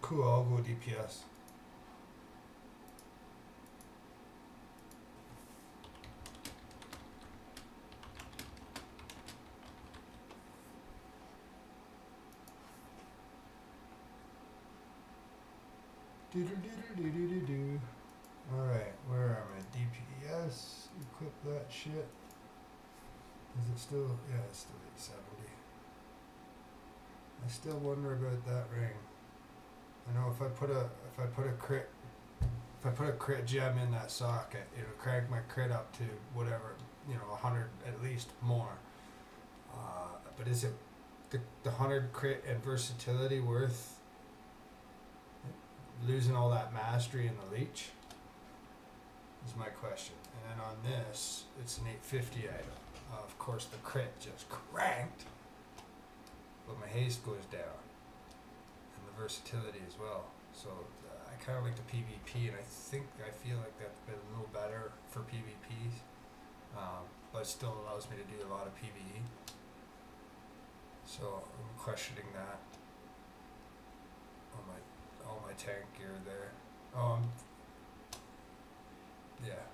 Cool, I'll go DPS. Do. Alright, where am I? DPS. Equip that shit. Is it still? Yeah, it's still 870. I still wonder about that ring. I know if I put a crit gem in that socket, it'll crank my crit up to whatever, 100 at least more. But is it the 100 crit and versatility worth losing all that mastery in the leech? Is my question. And then on this, it's an 850 item. Of course, the crit just cranked, but my haste goes down, and the versatility as well. So I kind of like the PvP, and I feel like that's been a little better for PvPs, but it still allows me to do a lot of PvE. So I'm questioning that. All my tank gear there. Yeah.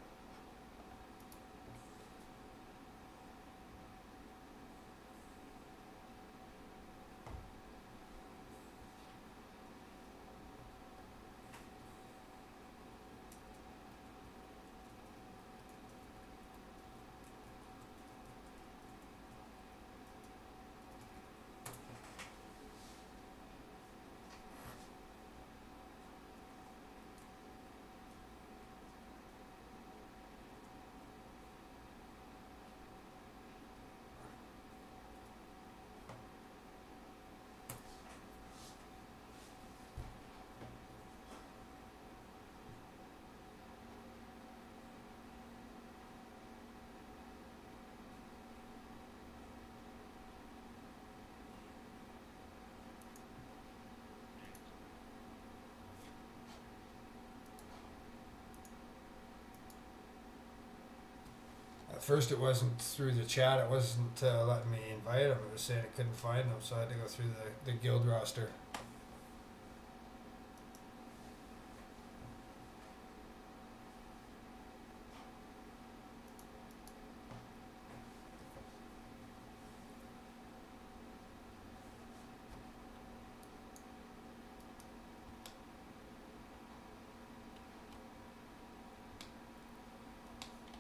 At first it wasn't through the chat, it wasn't letting me invite them, it was saying it couldn't find them, so I had to go through the guild roster.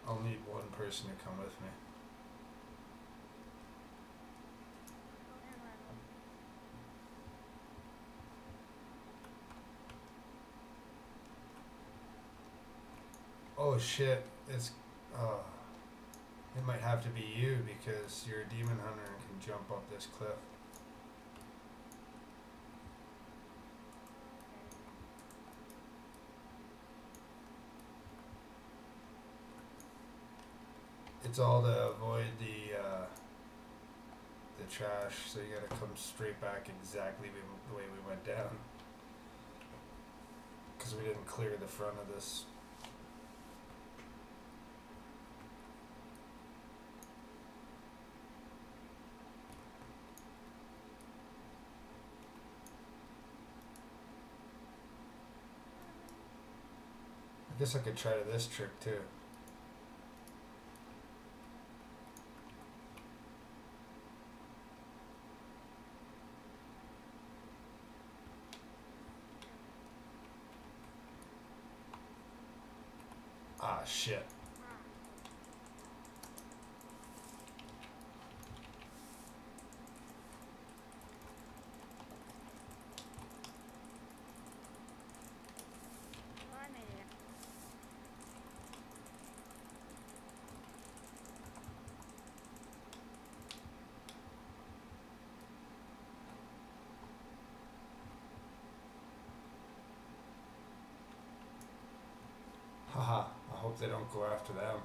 I'll need one person to come with me. Oh shit, it might have to be you because you're a demon hunter and can jump up this cliff. It's all to avoid the trash, so you gotta come straight back exactly the way we went down. Because we didn't clear the front of this. I guess I could try this trick too. Ah, shit. Haha, I hope they don't go after them.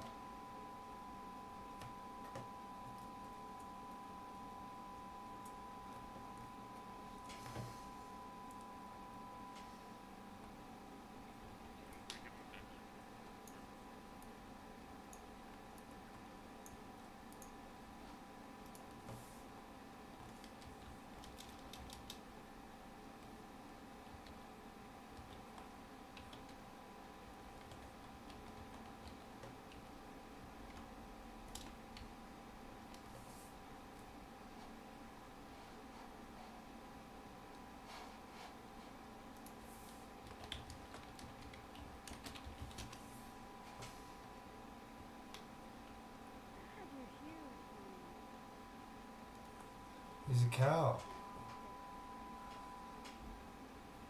cow.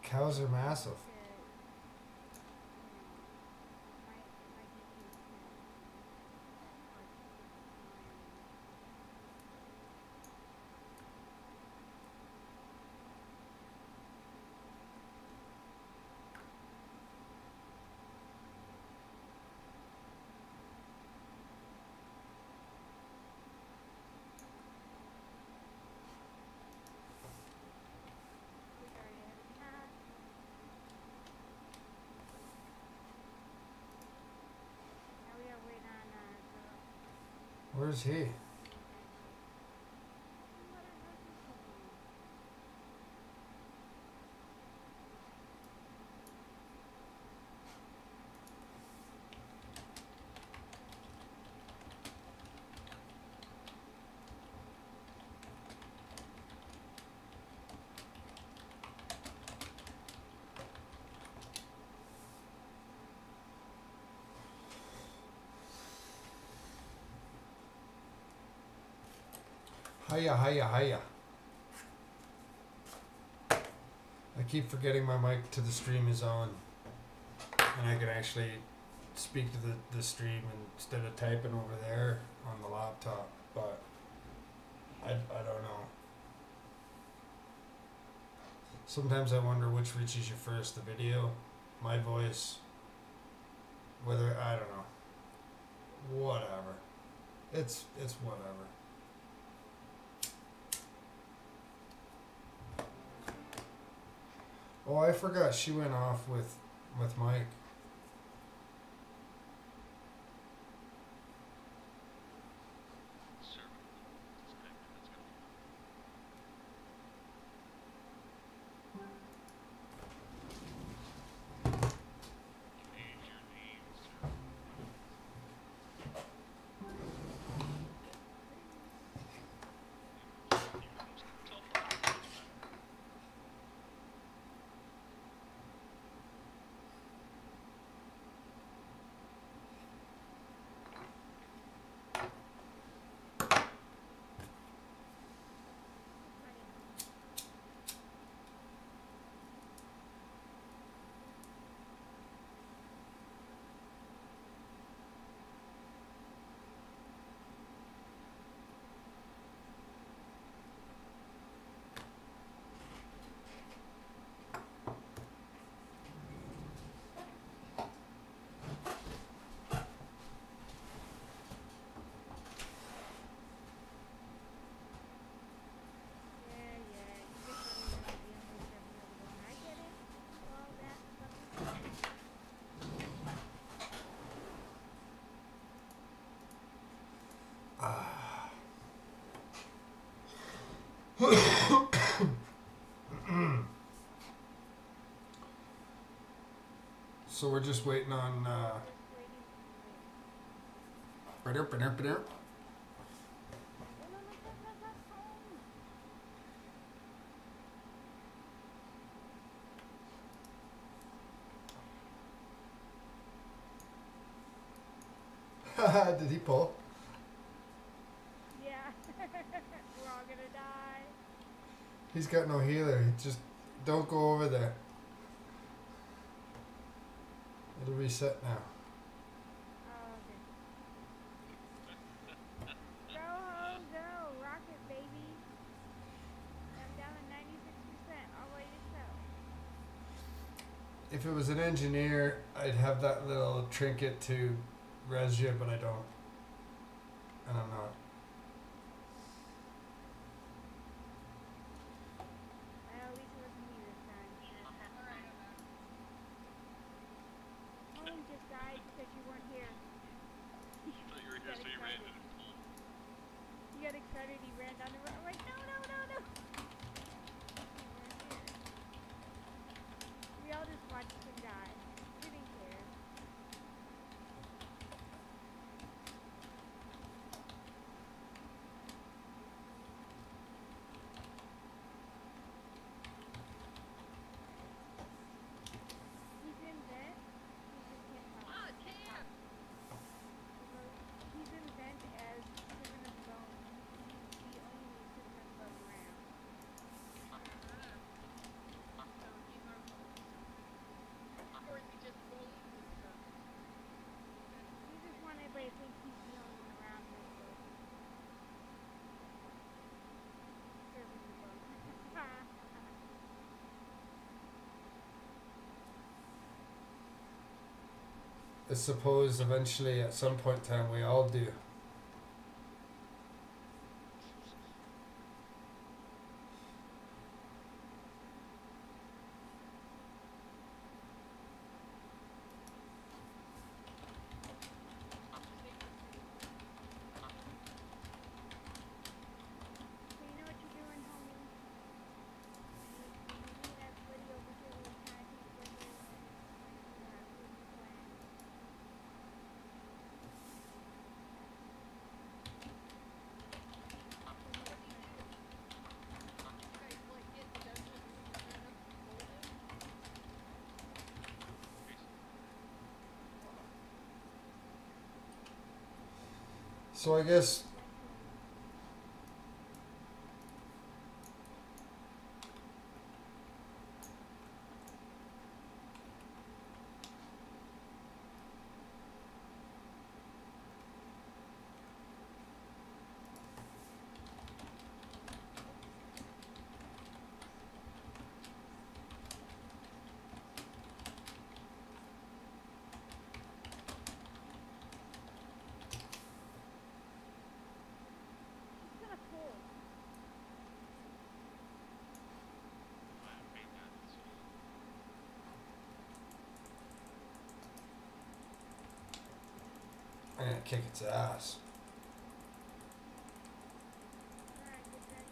Cows are massive. Where's he? Hiya, hiya, hiya. I keep forgetting my mic to the stream is on. And I can actually speak to the stream instead of typing over there on the laptop. But I don't know. Sometimes I wonder which reaches you first, the video, my voice, whether, I don't know. Whatever. It's whatever. Oh, I forgot she went off with Mike. So we're just waiting on Did he pull? Yeah. We're all gonna die. He's got no healer. He just don't go over there. It'll reset now. Oh, okay. Go home, go. Rock it, baby. I'm down to 96%. All by yourself. If it was an engineer, I'd have that little trinket to res you, but I don't. And I'm not. Well, at least it wasn't me this time. Home just died because you weren't here. So you were here, so you ran into the pool. He got excited, he ran down the road. I'm like, no, no, no, no. You weren't here. We all just watched him die. We didn't care. He's in vent. He just can't talk. Ah, damn! He's in vent as Servant of Bone. He only needs Servant of Bone around. I suppose eventually at some point in time we all do. So you know what you're doing, homie? You need that buddy over here who kind of thinks we're doing it. Yeah, what are you playing? So I guess It's kind of cool. I'm gonna kick its ass. Alright, get ready.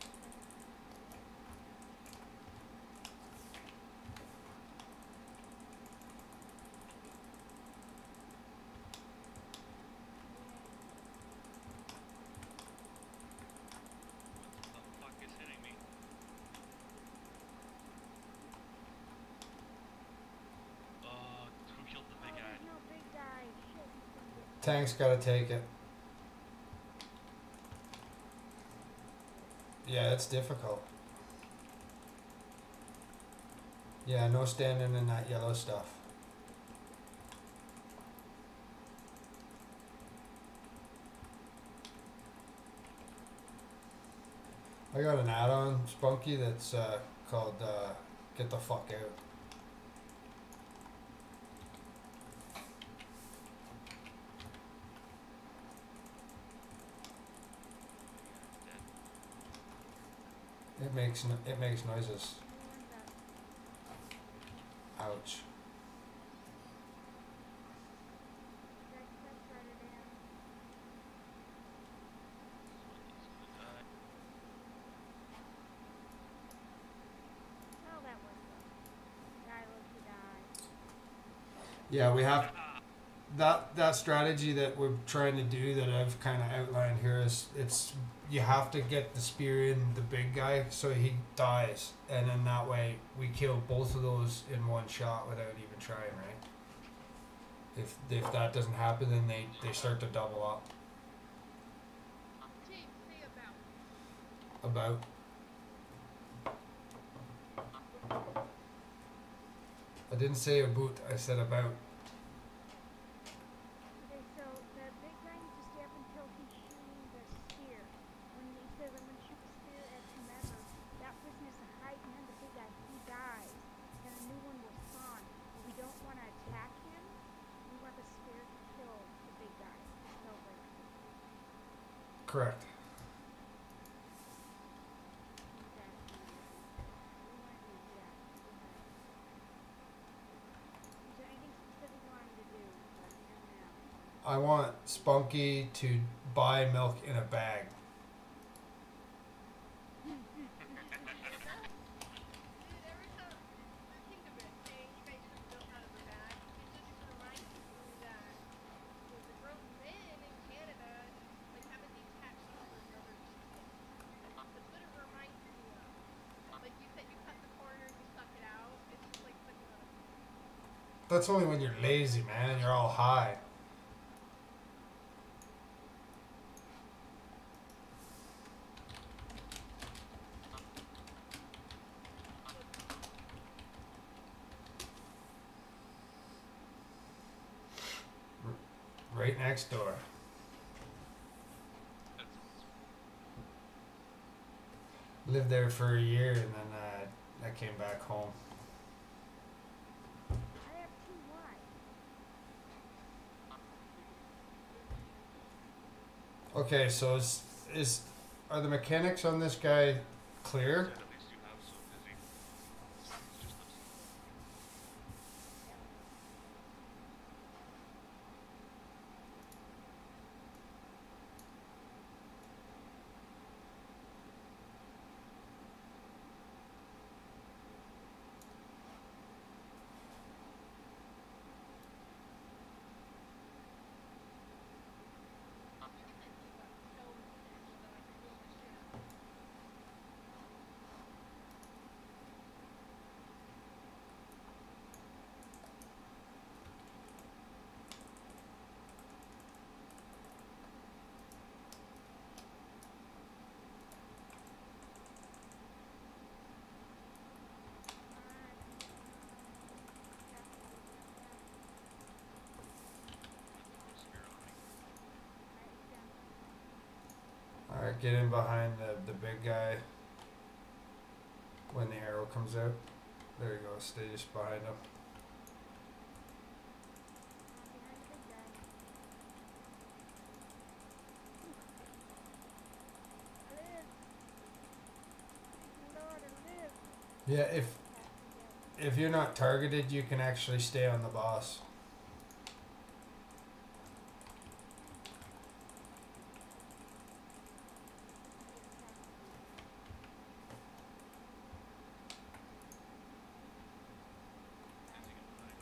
What the fuck is hitting me? Who killed the big Oh, guy? there's no big guy. Shit, he's gonna get Tank's gotta take it. Yeah, it's difficult. Yeah, no standing in that yellow stuff. I got an add-on, Spunky, that's called Get the Fuck Out. It makes noises. Who wins that? Ouch. That started down. Well, that was the guy loves to die. Yeah, we have that strategy that we're trying to do that I've kind of outlined here is you have to get the spear in the big guy so he dies, and then that way we kill both of those in one shot without even trying, right? If that doesn't happen, then they start to double up. About. I didn't say about, I said about. Okay, so the big guy needs to stay up until he's shooting the spear. When he says I'm gonna shoot the spear at whomever, that person has to hide behind the big guy. He dies, and a new one will spawn. But we don't want to attack him. We want the spear to kill the big guy. So like, Correct. that we want to do that. Is there anything specific you want him to do? Let me know now. I want Spunky to buy milk in a bag. That's only when you're lazy, man. You're all high. Right next door. Lived there for a year, and then I came back home. I have two. Why? Okay, so is are the mechanics on this guy clear? At least you have so busy. It's just us. Throw a spear on me. All right, get in behind the big guy when the arrow comes out. There you go. Stay just behind him. Yeah, if you're not targeted, you can actually stay on the boss. Is he gonna die?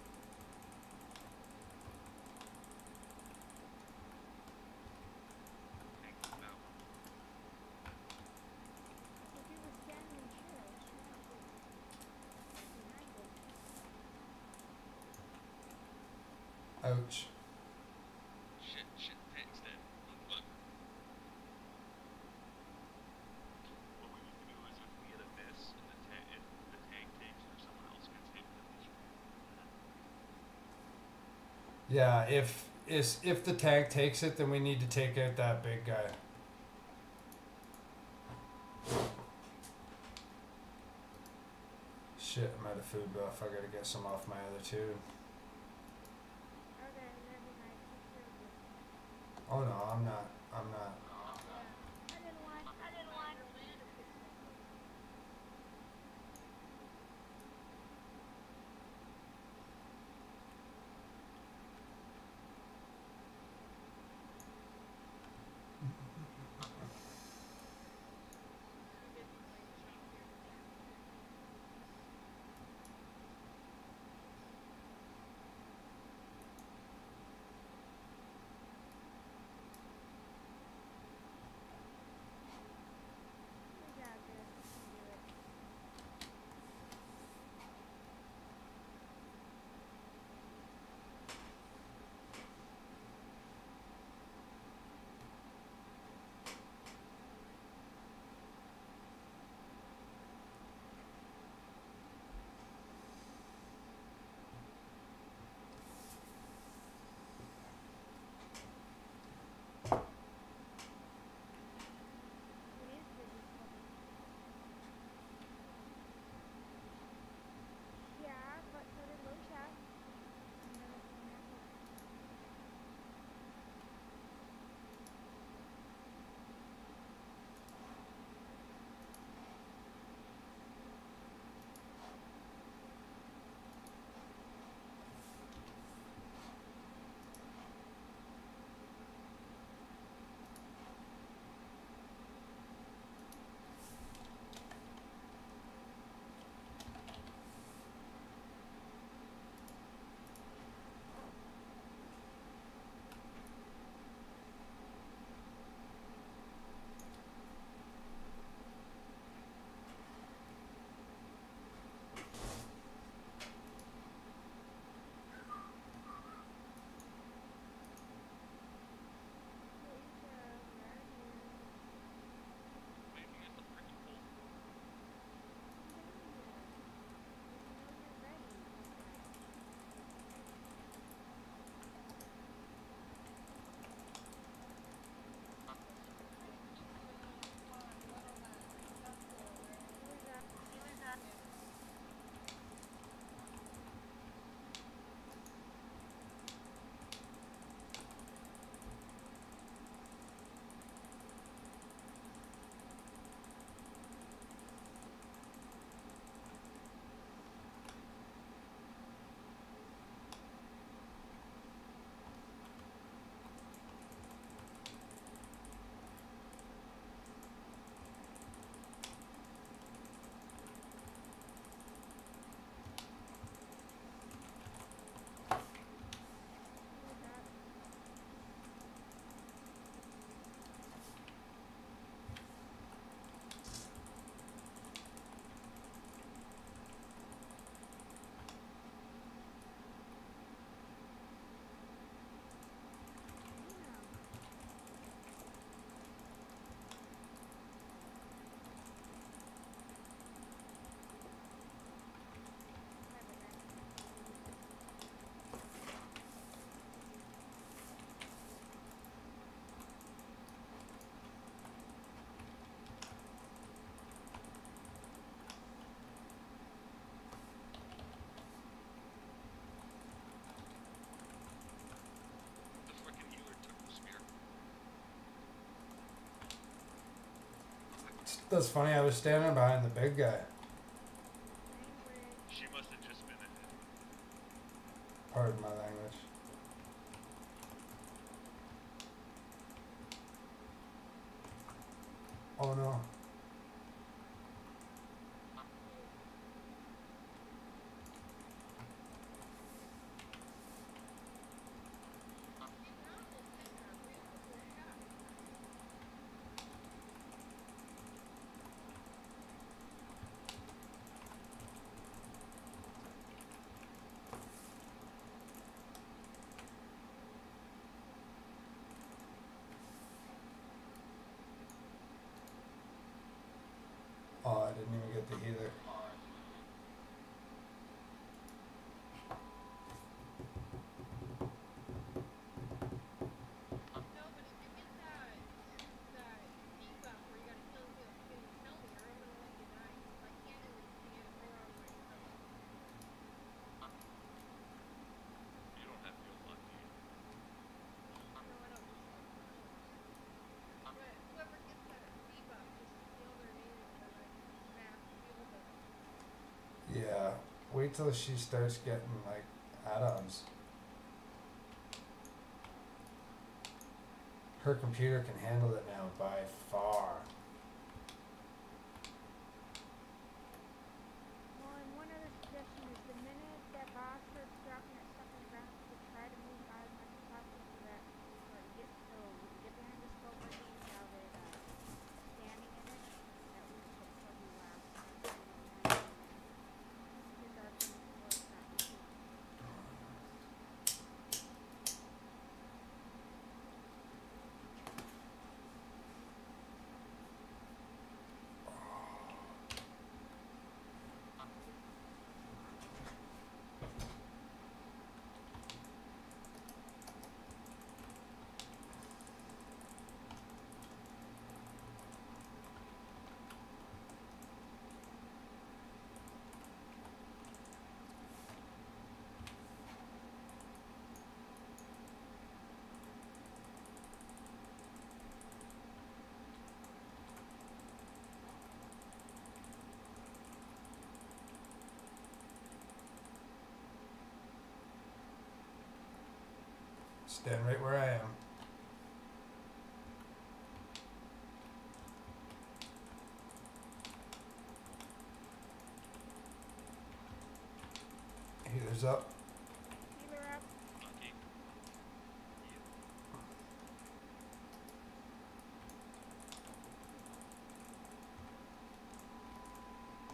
Tank him out. Ouch. Shit, tank's dead. Look. What we need to do is if we get a miss and if the tank takes it or someone else gets hit, then we should. Yeah, if the tank takes it, then we need to take out that big guy. Shit, I'm out of food buff. I gotta get some off my other two. Oh no, I'm not. I'm not. That's funny. I was standing behind the big guy. Language. She must have just been ahead. Pardon my language. Oh no. Oh, I didn't even get the healer. You don't have to feel lucky. Yeah. Wait till she starts getting like add-ons. Her computer can handle it now by far. Well, and one other suggestion is the minute that boss starts dropping that stuff on the ground, to try to move out as much as possible so that, or to get so we can get behind the skull breaking without it standing in it. That we can probably last time so we don't have to hit our from the floor if not easy. Stand right where I am. Healer's up. Healer up. Lucky.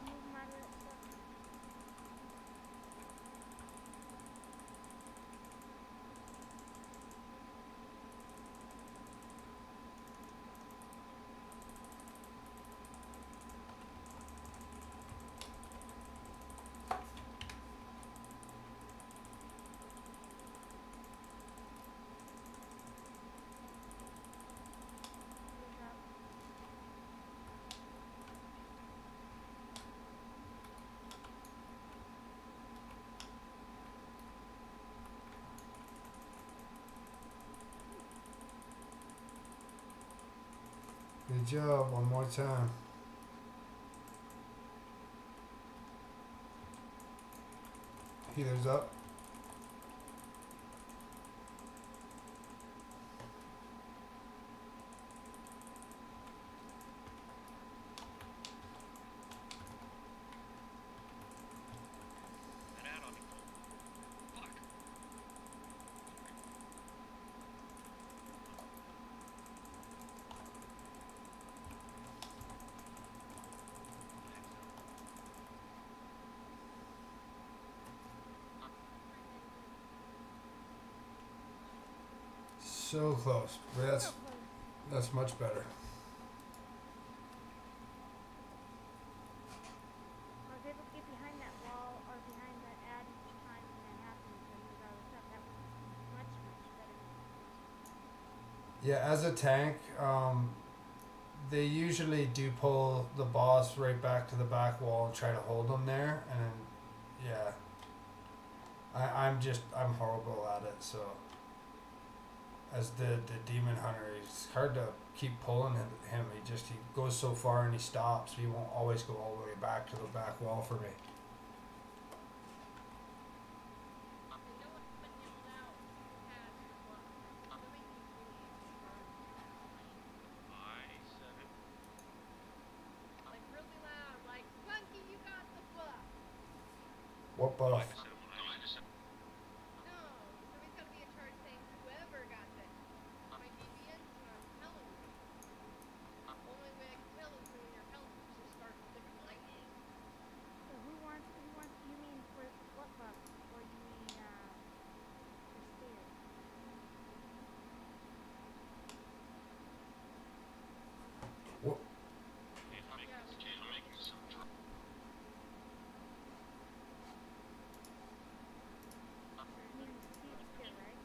Move him out of that stuff. Healer's up. Good job. One more time. Healer's up. That add-on. Fuck. So close. But So close. that's much better. I was able to get behind that wall or behind that ad each time when that happened and move all this up. That was much, much better. Yeah, as a tank, they usually do pull the boss right back to the back wall and try to hold them there, and yeah, I'm horrible at it, so as the demon hunter. It's hard to keep pulling him. He goes so far and he stops. He won't always go all the way back to the back wall for me. I said it. Like really loud, like Spunky, you got the buff. What No, I buff? just said when I just said. No, somebody's got to be in charge saying whoever got this. My DVN's what I'm telling you. Only way I can tell is when your health just starts declining. So who wants, you mean for what buff? Or you mean, the spear? What? He's making some dr- You mean the spear, right?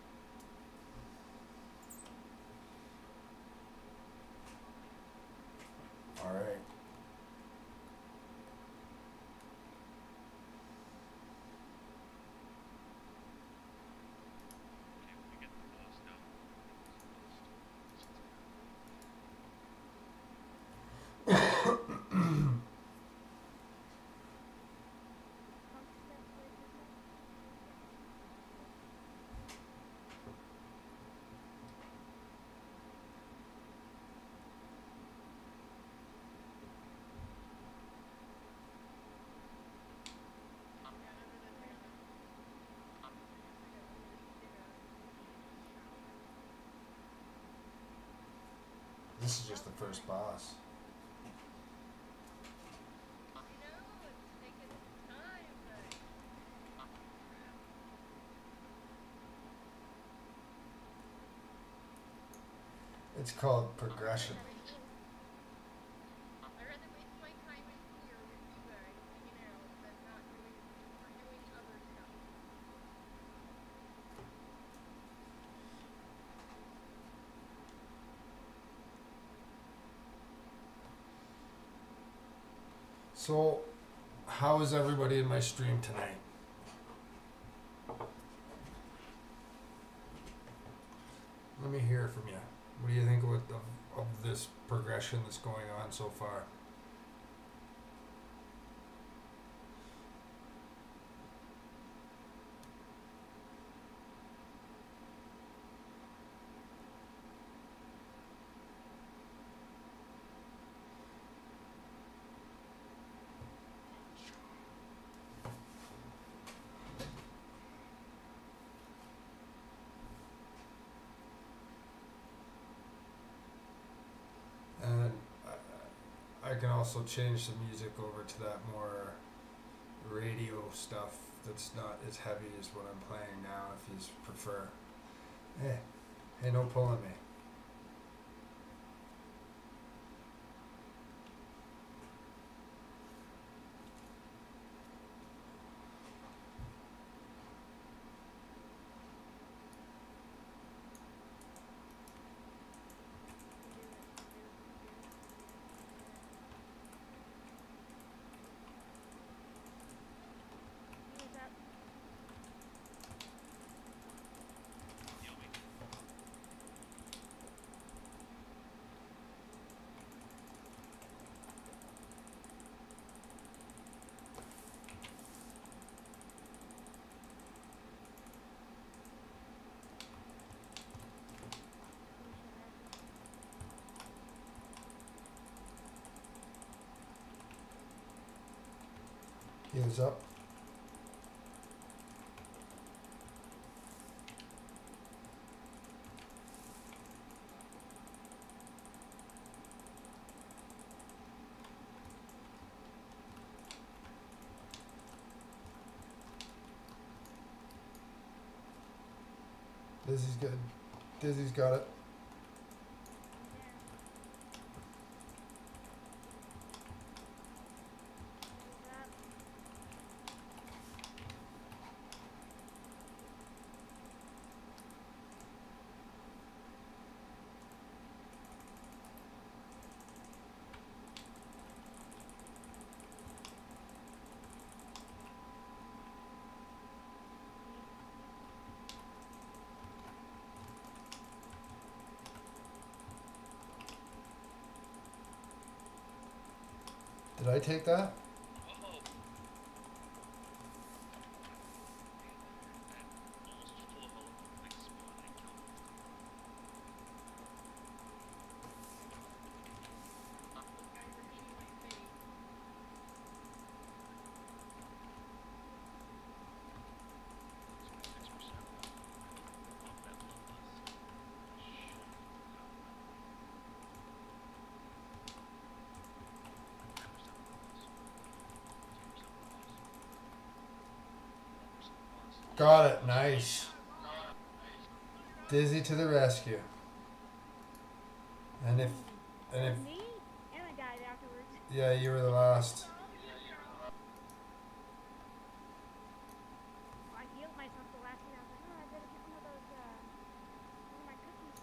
All right. Okay, when we get the boss down. Pump step, what did you say? This is just the first boss. I know, it's taking time, but... It's called progression. I'd rather waste my time in here with you guys hanging out than not doing other stuff. So, how is everybody in my stream tonight? Let me hear from you. What do you think of this progression that's going on so far? And I can also change the music over to that more radio stuff that's not as heavy as what I'm playing now if you prefer. Hey, no pulling me. He was up. Yummy. He was up. Dizzy's good. Dizzy's got it. Did I take that? Oh, that almost full of all the big spawn I killed. Those guys are eating my face. 6% left. Off that bloodlust. Shit. 9% loss. 10% loss. 1% loss. Got it. Nice. Dizzy to the rescue. And if Me? And I died afterwards. yeah, you were the last. I healed myself the last thing. I was like, oh, I better get one of those, one of my cookies.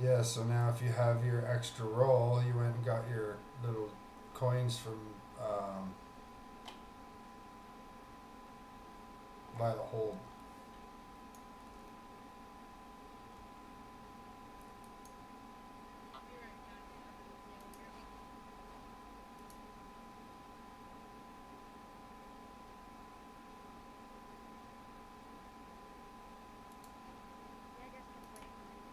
Yeah, so now if you have your extra roll, you went and got your little coins from by the hold. You're right, goddamn. Nearly. Yeah, I guess I'm waiting on it.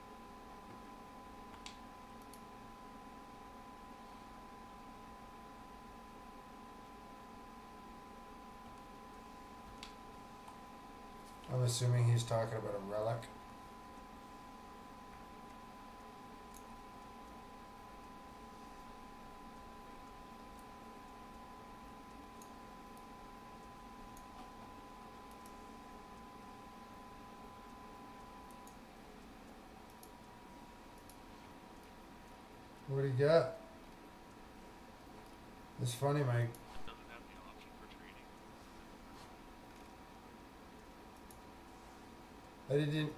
I'm assuming he's talking about a relic. What do you got? It's funny, Mike. Doesn't have the option for trading. I didn't.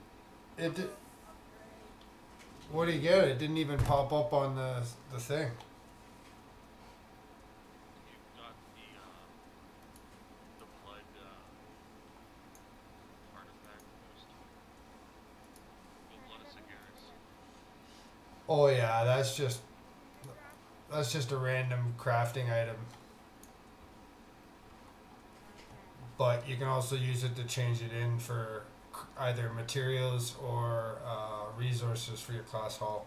It did. What do you get? It didn't even pop up on the thing. You've got the blood artifact boost. Full blood of Sagaris. Oh yeah, that's just a random crafting item. But you can also use it to change it in for either materials or resources for your class hall.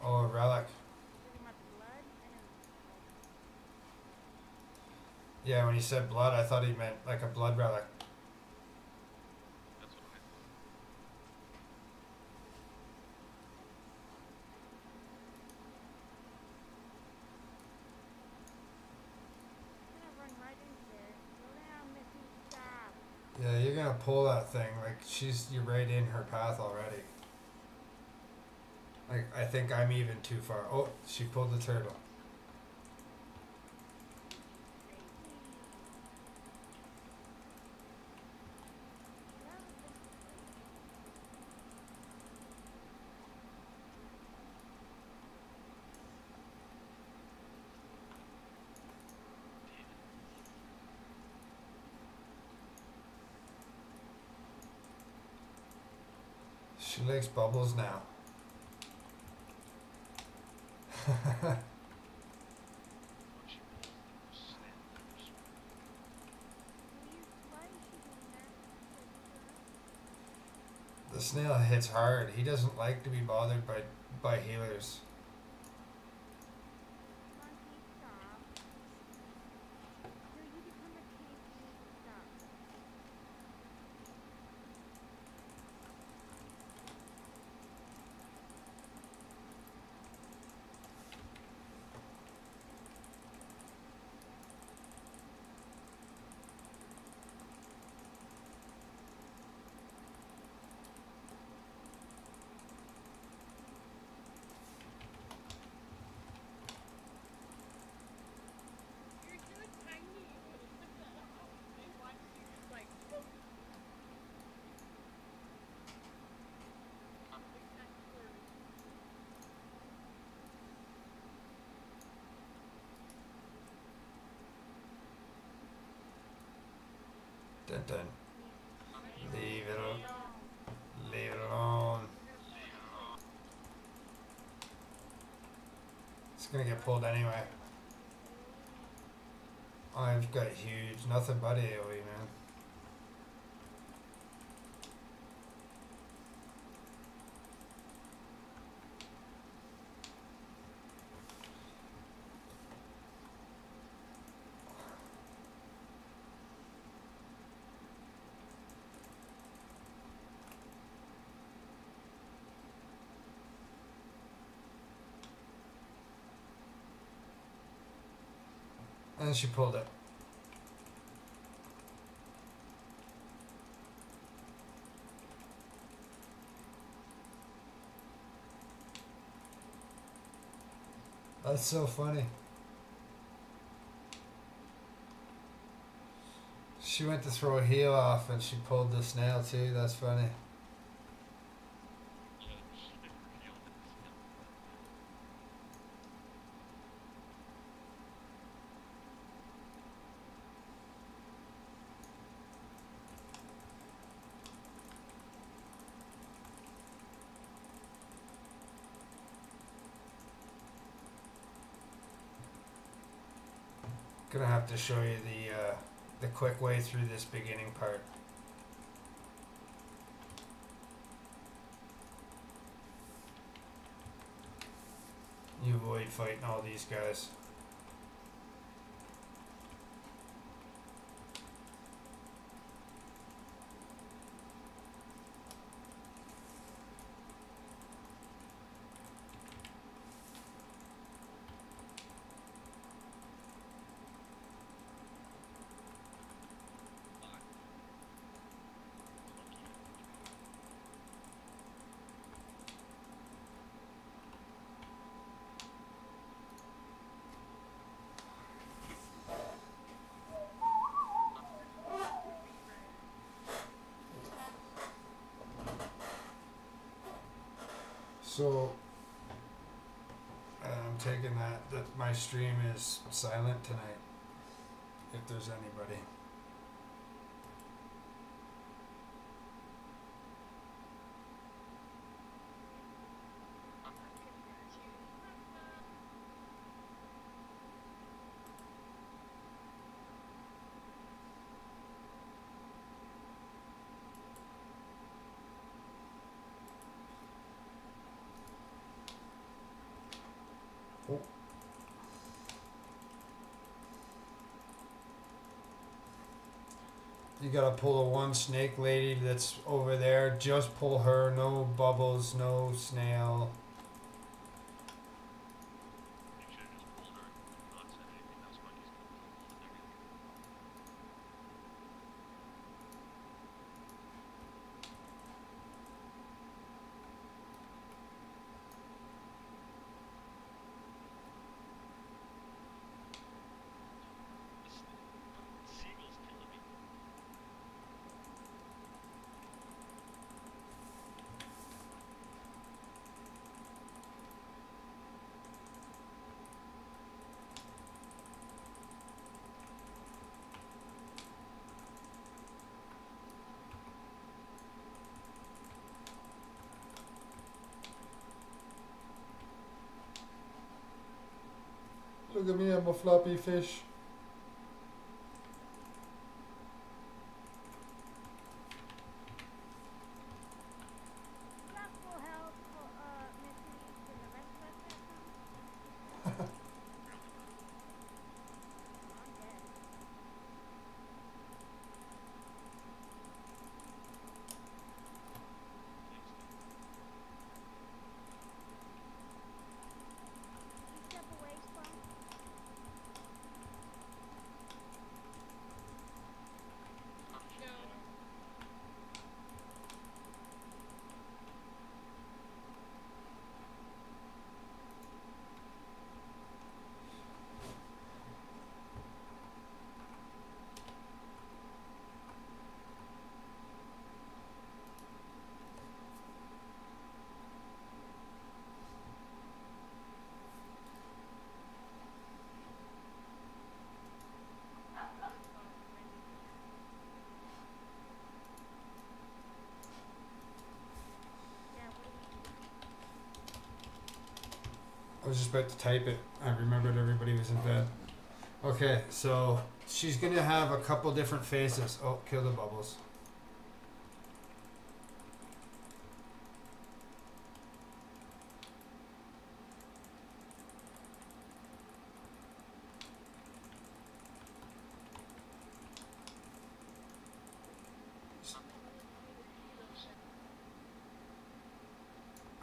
Oh, a relic. Pretty much blood. Yeah, when he said blood, I thought he meant like a blood relic. That's what I thought. I'm gonna run right into there. Slow down, Missy. Stop. Yeah, you're gonna pull that thing like you're right in her path already. Like I think I'm even too far. Oh, she pulled the turtle. She likes bubbles now. When she pulls the snail first. Why is she doing that? The snail hits hard. He doesn't like to be bothered by healers. Spunky, stop. No, you become a cave. Stop. You're so tiny. When you took that off, they watch you just like float. Spectacular. Dun dun. Leave it alone. Leave it alone. It's gonna get pulled anyway. I've got huge, nothing but AoE, man. And she pulled it. That's so funny. She went to throw a heel off and she pulled the snail too. That's funny. Yeah, she never healed it. Gonna have to show you the quick way through this beginning part. You avoid fighting all these guys. So I'm taking that my stream is silent tonight. If there's anybody. Oh. You gotta pull the one snake lady that's over there. Just pull her. No bubbles. No snail. You should have just pulled her and not said anything. That was Spunky's pulled and everything. The seagull's killing me. Look at me, I'm a floppy fish. You got full health, Mythic, and the rest of us got some? I'm dead. You step away, Spunk. I was just about to type it. I remembered everybody was in bed. Okay, so she's gonna have a couple different phases. Oh, kill the bubbles.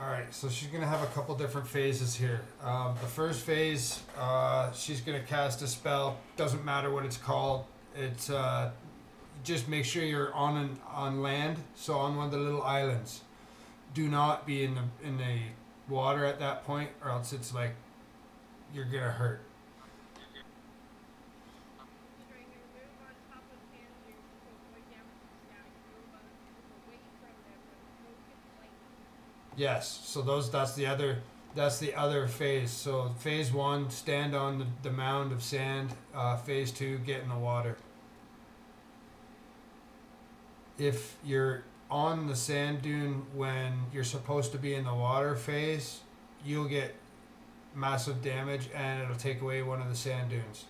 Alright, so she's going to have a couple different phases here. The first phase, she's going to cast a spell. Doesn't matter what it's called. It's just make sure you're on land, so on one of the little islands. Do not be in the water at that point, or else it's like you're going to hurt. Considering you move on top of sand dunes to avoid damage to static, move away from them with broken flanks. Yes, so that's the other phase. So phase 1, stand on the mound of sand. Phase 2, get in the water. If you're on the sand dune when you're supposed to be in the water phase, you'll get massive damage and it'll take away one of the sand dunes.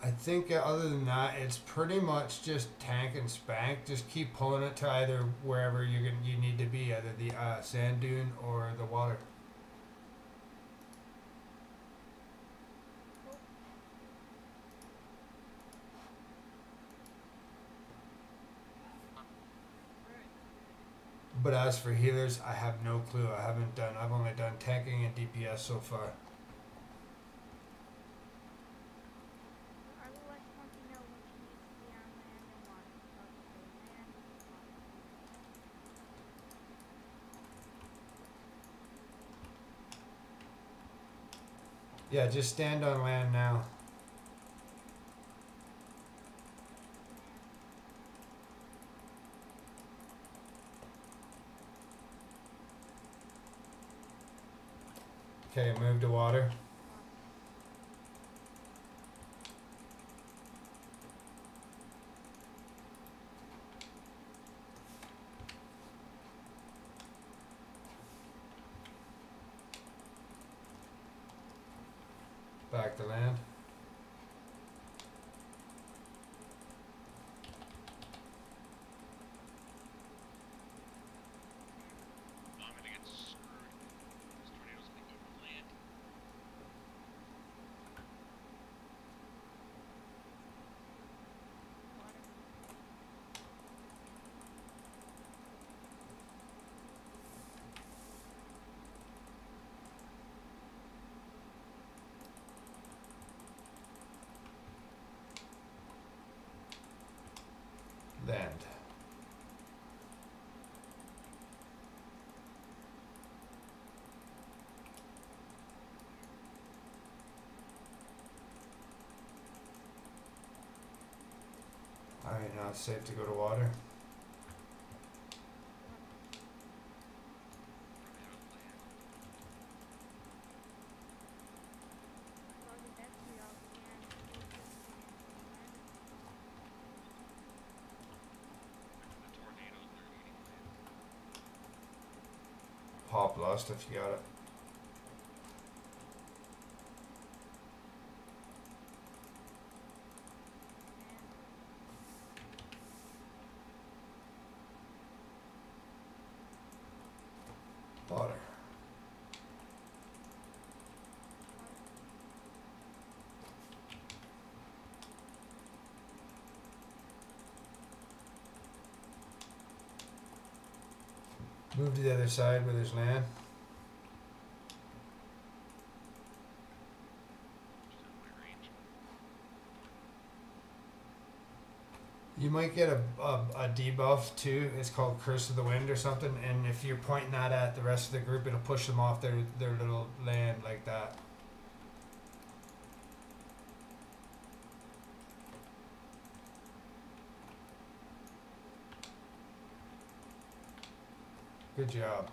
I think other than that, it's pretty much just tank and spank. Just keep pulling it to either wherever you need to be, either the sand dune or the water. But as for healers, I have no clue. I've only done tanking and DPS so far. I will let Spunky know when she needs to be on land and water. So I'll just say land, water. Yeah, just stand on land now. Okay, move to water. Back to land. I'm gonna get screwed. This tornado's gonna eat the land. Water. Land. Alright, now it's safe to go to water. Run out of land. So the best we all can. The tornadoes, they're eating land. Pop lust if you got it. Water. Move to the other side where there's land. Just out of my range. You might get a debuff too. It's called Curse of the Wind or something. And if you're pointing that at the rest of the group, it'll push them off their little land like that. Good job.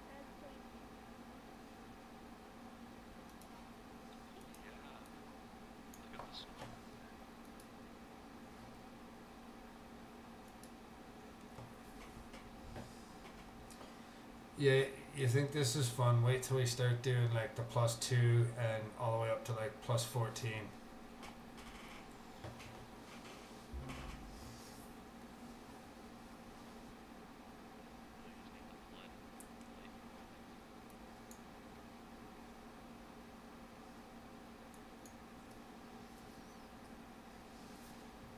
As please. Yeah, you think this is fun? Wait till we start doing like the +2 and all the way up to like +14. Really just need to flood. Like,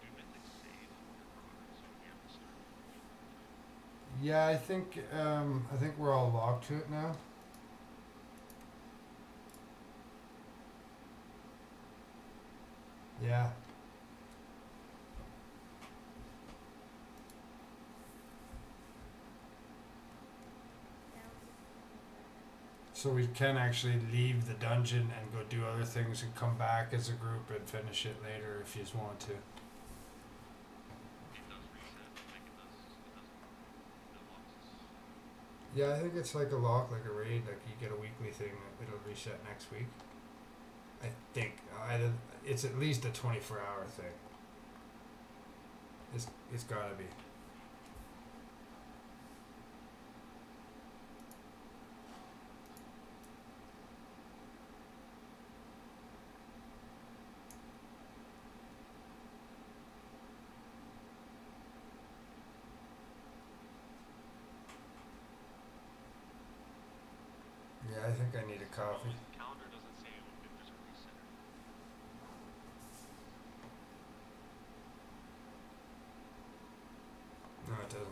do Mythic save your progress so you have to start over? Yeah, I think we're all locked to it now. Yeah. So we can actually leave the dungeon and go do other things and come back as a group and finish it later if you just want to. It does reset. Like it does no losses. Yeah, I think it's like a lock, like a raid. Like you get a weekly thing that it'll reset next week. I think it's at least a 24-hour thing. It's gotta be. Yeah, I think I need a coffee. The calendar doesn't say if there's a reset or not. No, it doesn't.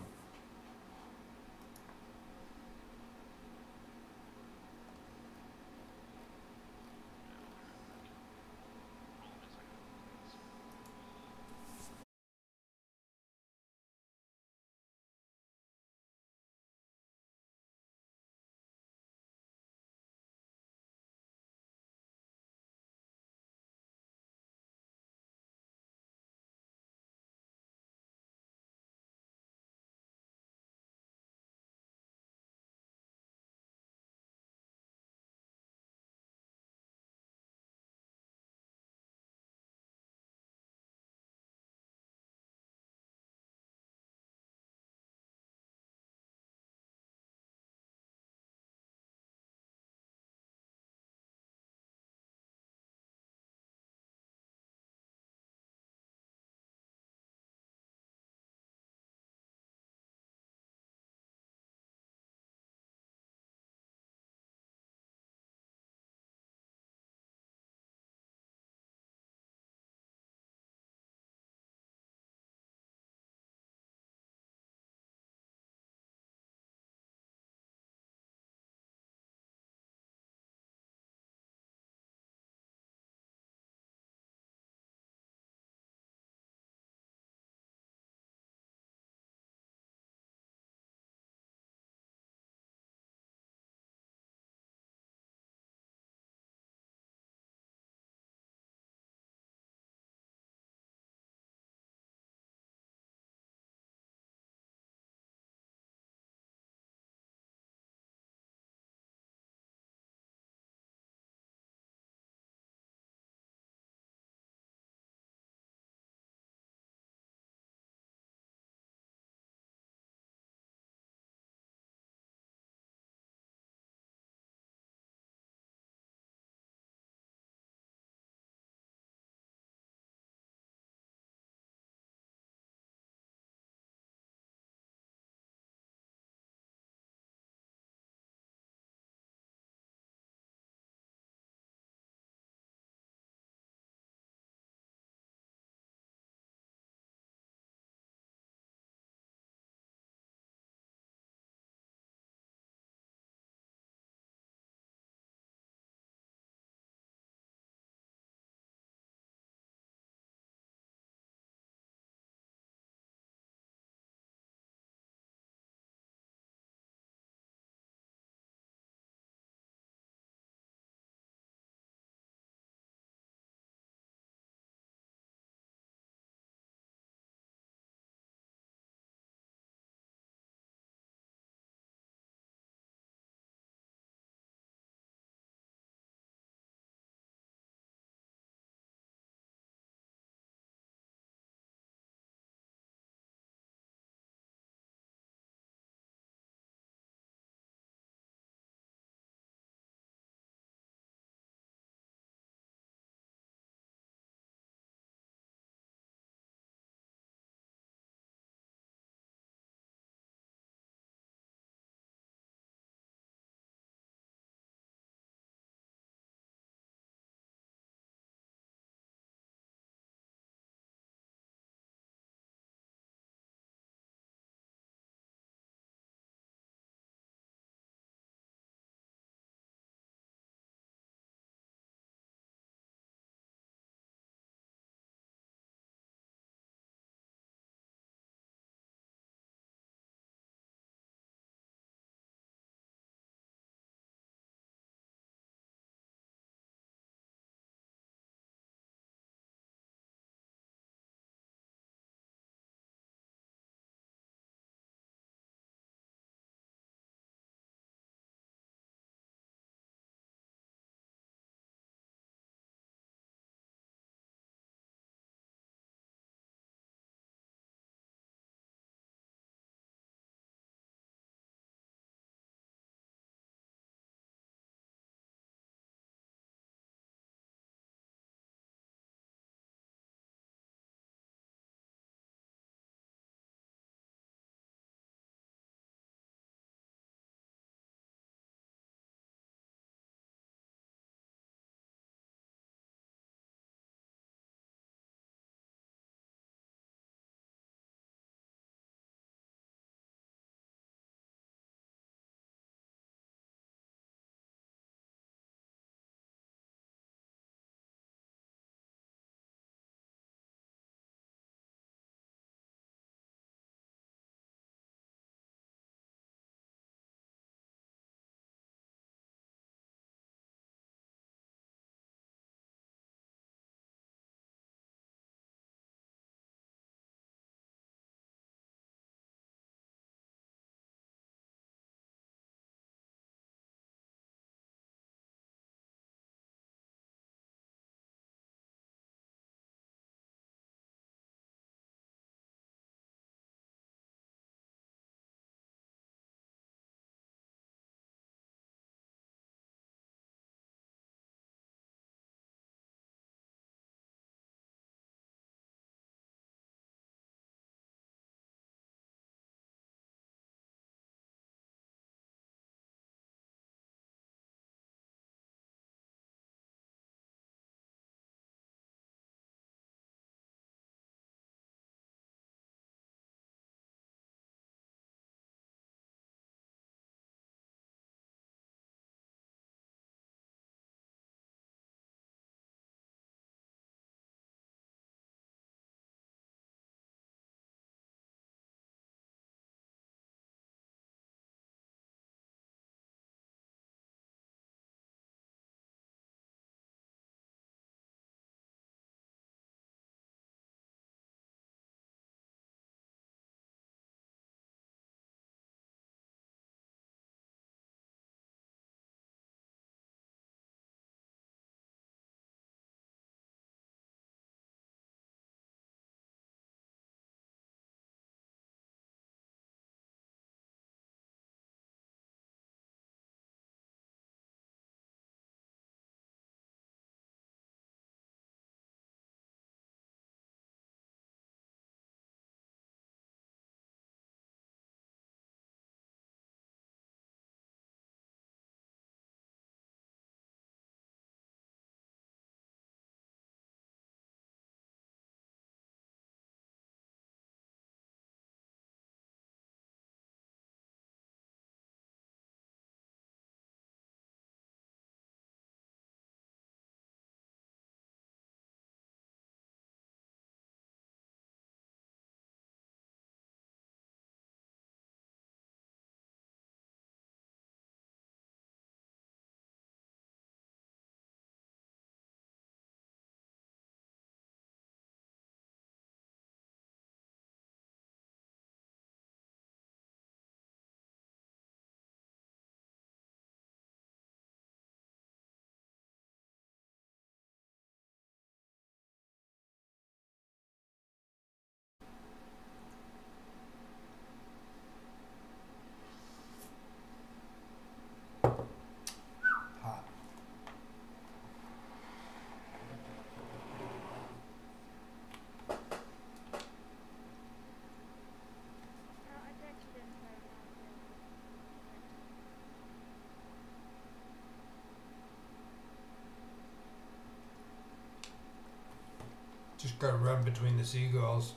just gotta run between the seagulls.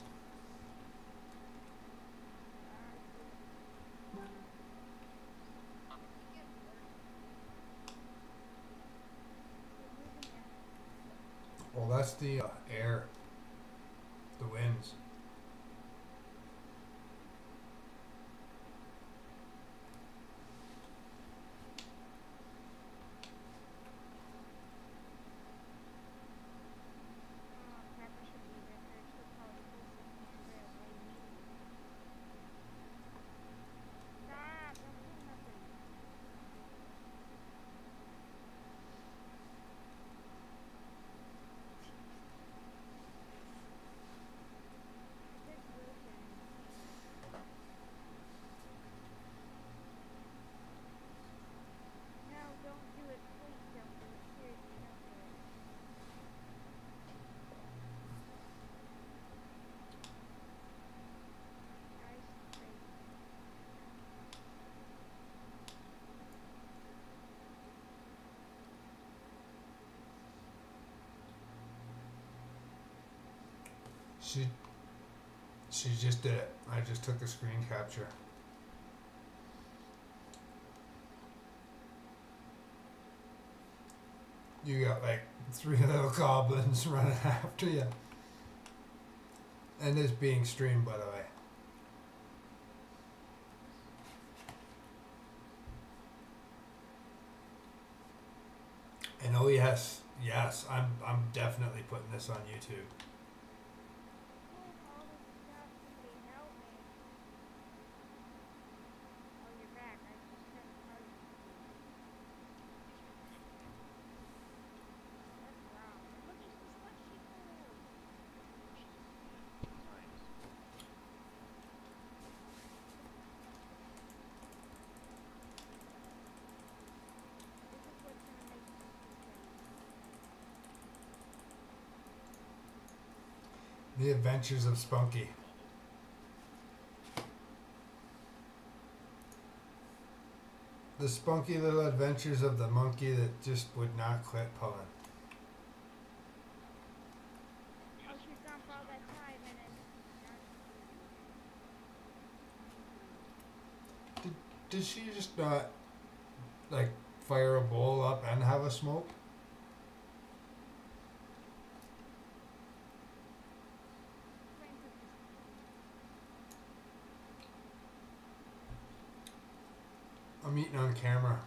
Well, that's the air, the winds. She just did it. I just took the screen capture. You got like 3 little goblins running after you. And it's being streamed, by the way. And oh yes, I'm definitely putting this on YouTube. The Adventures of Spunky. The spunky little adventures of the monkey that just would not quit pulling. Did she just not like fire a bowl up and have a smoke? I'm eating on camera.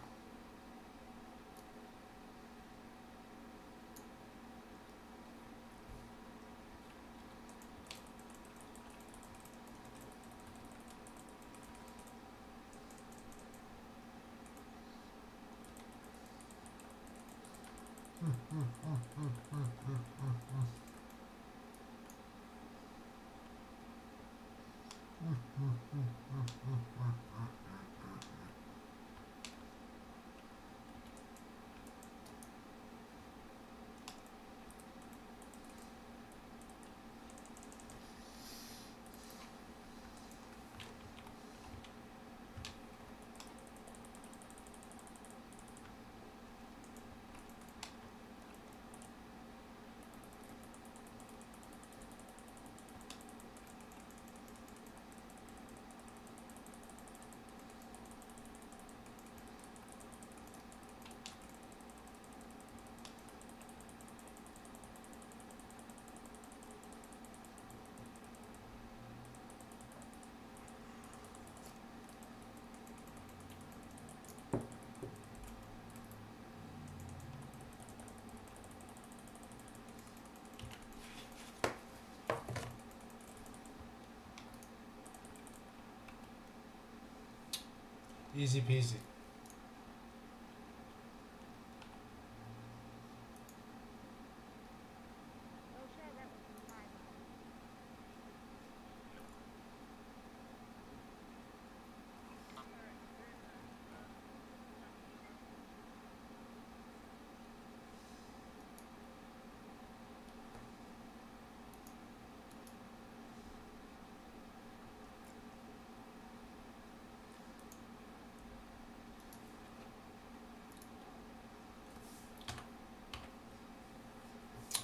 Easy peasy.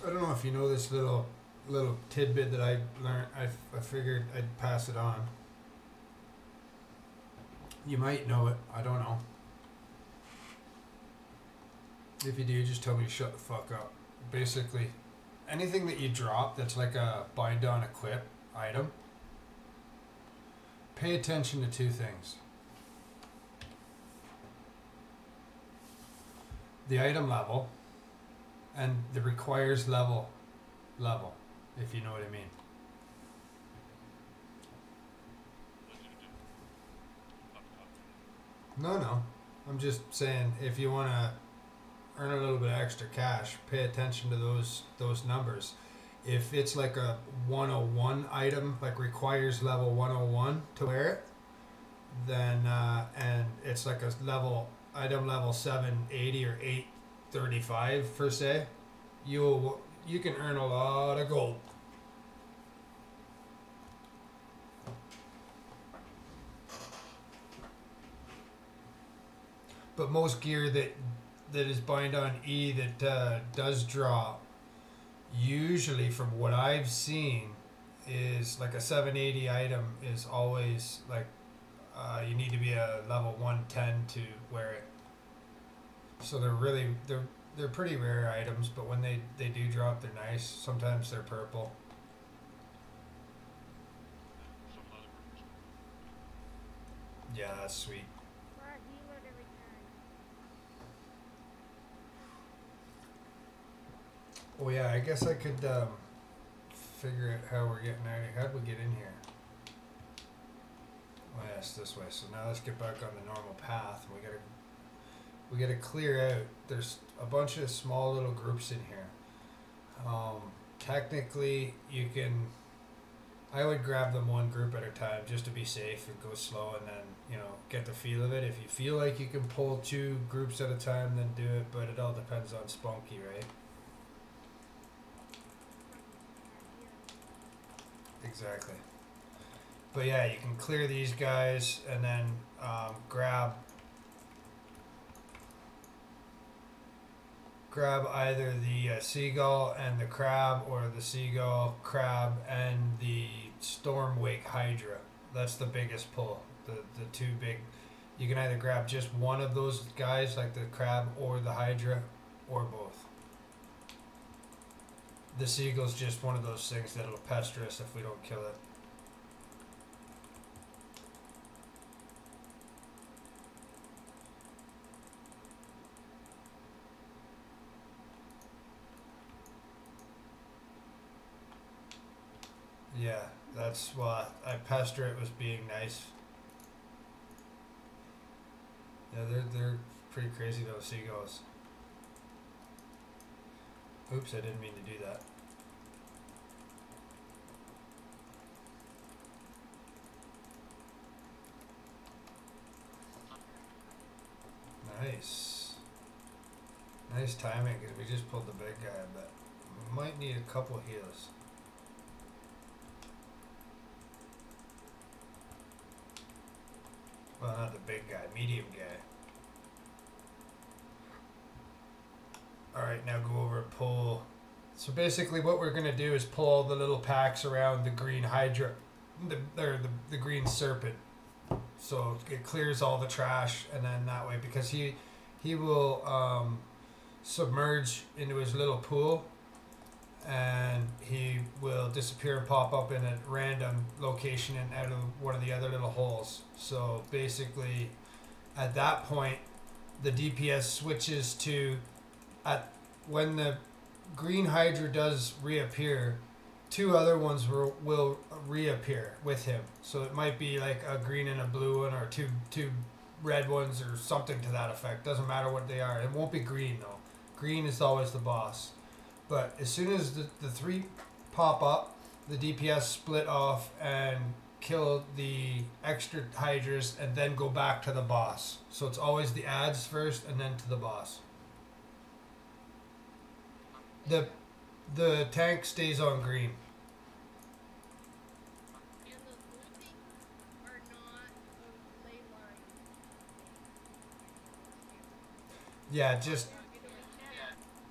I don't know if you know this little little tidbit that I learned. I figured I'd pass it on. You might know it. I don't know. If you do, just tell me to shut the fuck up. Basically, anything that you drop that's like a bind on equip item, pay attention to two things. The item level and the requires level, if you know what I mean. No. I'm just saying, if you want to earn a little bit of extra cash, pay attention to those numbers. If it's like a 101 item, like requires level 101 to wear it, then and it's like a item level 780 or 835 per se, you can earn a lot of gold. But most gear that is bind on E that does drop, usually from what I've seen, is like a 780 item is always like you need to be a level 110 to wear it. So they're pretty rare items, but when they do drop, they're nice. Sometimes they're purple. Yeah, that's sweet. Oh yeah, I guess I could figure out how we're getting out of here. How'd we get in here? Oh yes, this way. So now let's get back on the normal path. We gotta clear out. There's a bunch of small little groups in here. Technically, you can. I would grab them one group at a time just to be safe and go slow, and then get the feel of it. If you feel like you can pull two groups at a time, then do it. But it all depends on Spunky, right? Exactly. But yeah, you can clear these guys and then grab either the seagull and the crab, or the seagull, crab, and the stormwake hydra. That's the biggest pull. The two big. You can either grab just one of those guys, like the crab or the hydra, or both. The seagull's just one of those things that'll pester us if we don't kill it. Yeah, that's what I pester it with being nice. Yeah, they're pretty crazy, those seagulls. Oops, I didn't mean to do that. Nice. Nice timing, because we just pulled the big guy, but we might need a couple heals. Well, not the big guy, medium guy. Alright, now go over and pull. So basically what we're going to do is pull all the little packs around the green hydra, the green serpent. So it clears all the trash, and then that way, because he will submerge into his little pool, and he will disappear and pop up in a random location and out of one of the other little holes. So basically at that point the DPS switches to, when the green hydra does reappear, two other ones will reappear with him. So it might be like a green and a blue one, or two red ones, or something to that effect. Doesn't matter what they are. It won't be green though. Green is always the boss. But as soon as the three pop up, the DPS split off and kill the extra hydras, and then go back to the boss. So it's always the ads first and then to the boss. The tank stays on green. And the blue things are not ley line. Yeah,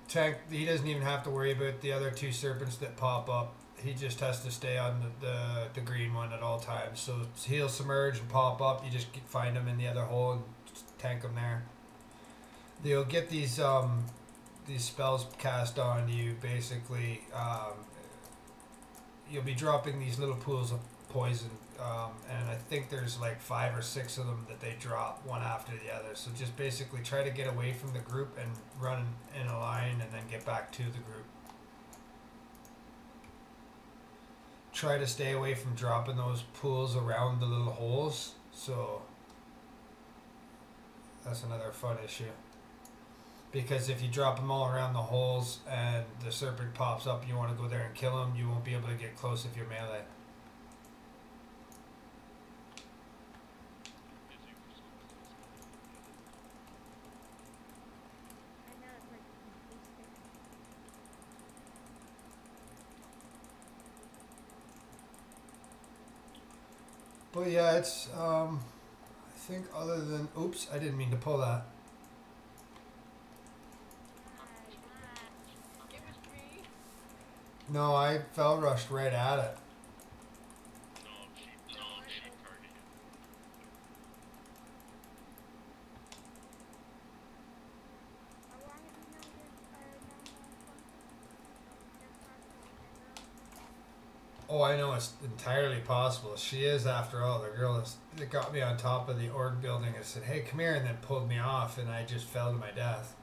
tank. He doesn't even have to worry about the other two serpents that pop up. he just has to stay on the green one at all times. So he'll submerge and pop up. You just find him in the other hole and tank him there. They'll get these spells cast on you. Basically, you'll be dropping these little pools of poison, and I think there's like 5 or 6 of them that they drop one after the other. So just basically try to get away from the group and run in a line, and then get back to the group. Try to stay away from dropping those pools around the little holes. So that's another fun issue. Because if you drop them all around the holes and the serpent pops up and you want to go there and kill him, you won't be able to get close if you're melee. I know it's like basic. But yeah, it's I think other than oops, I didn't mean to pull that. It was me. No, I fell rushed right at it. No, she targeted you. How long have you known this, Oh, I know it's entirely possible. She is, after all, the girl that got me on top of the org building and said, "Hey, come here," and then pulled me off, and I just fell to my death.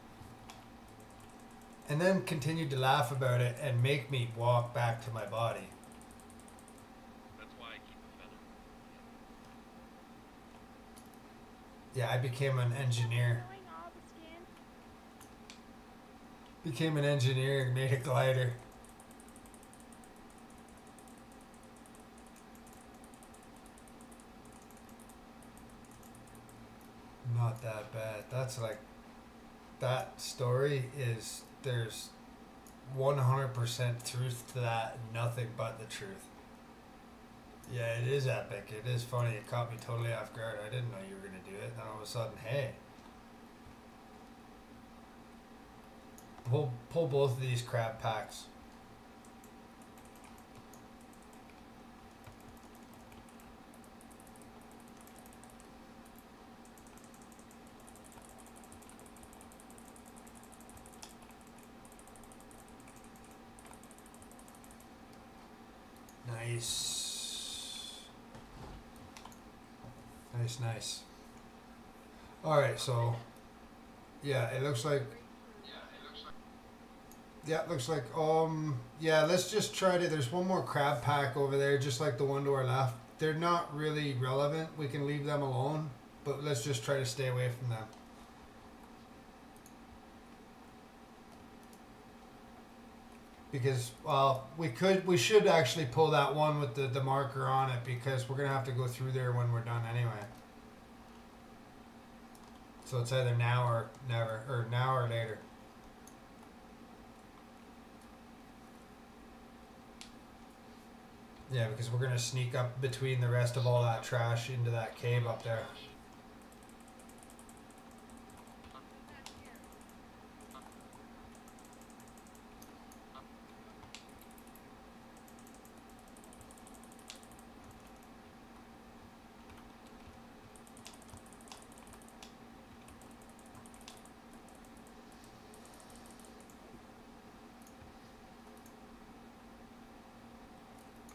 And then continued to laugh about it and make me walk back to my body. That's why I keep a feather. Yeah, I became an engineer. Killing all the skin? Became an engineer and made a glider. Not that bad. That's like, that story is, there's 100% truth to that, nothing but the truth. Yeah, it is epic. It is funny. It caught me totally off guard. I didn't know you were going to do it. Then all of a sudden, hey. Pull both of these crab packs. Nice. Nice, nice. Alright, so yeah, it looks like yeah, let's just try to, there's one more crab pack over there, just like the one to our left. They're not really relevant. We can leave them alone, but let's just try to stay away from them. Because, well, we should actually pull that one with the marker on it, because we're going to have to go through there when we're done anyway. So it's either now or never, or now or later. Yeah, because we're going to sneak up between the rest of all that trash into that cave up there.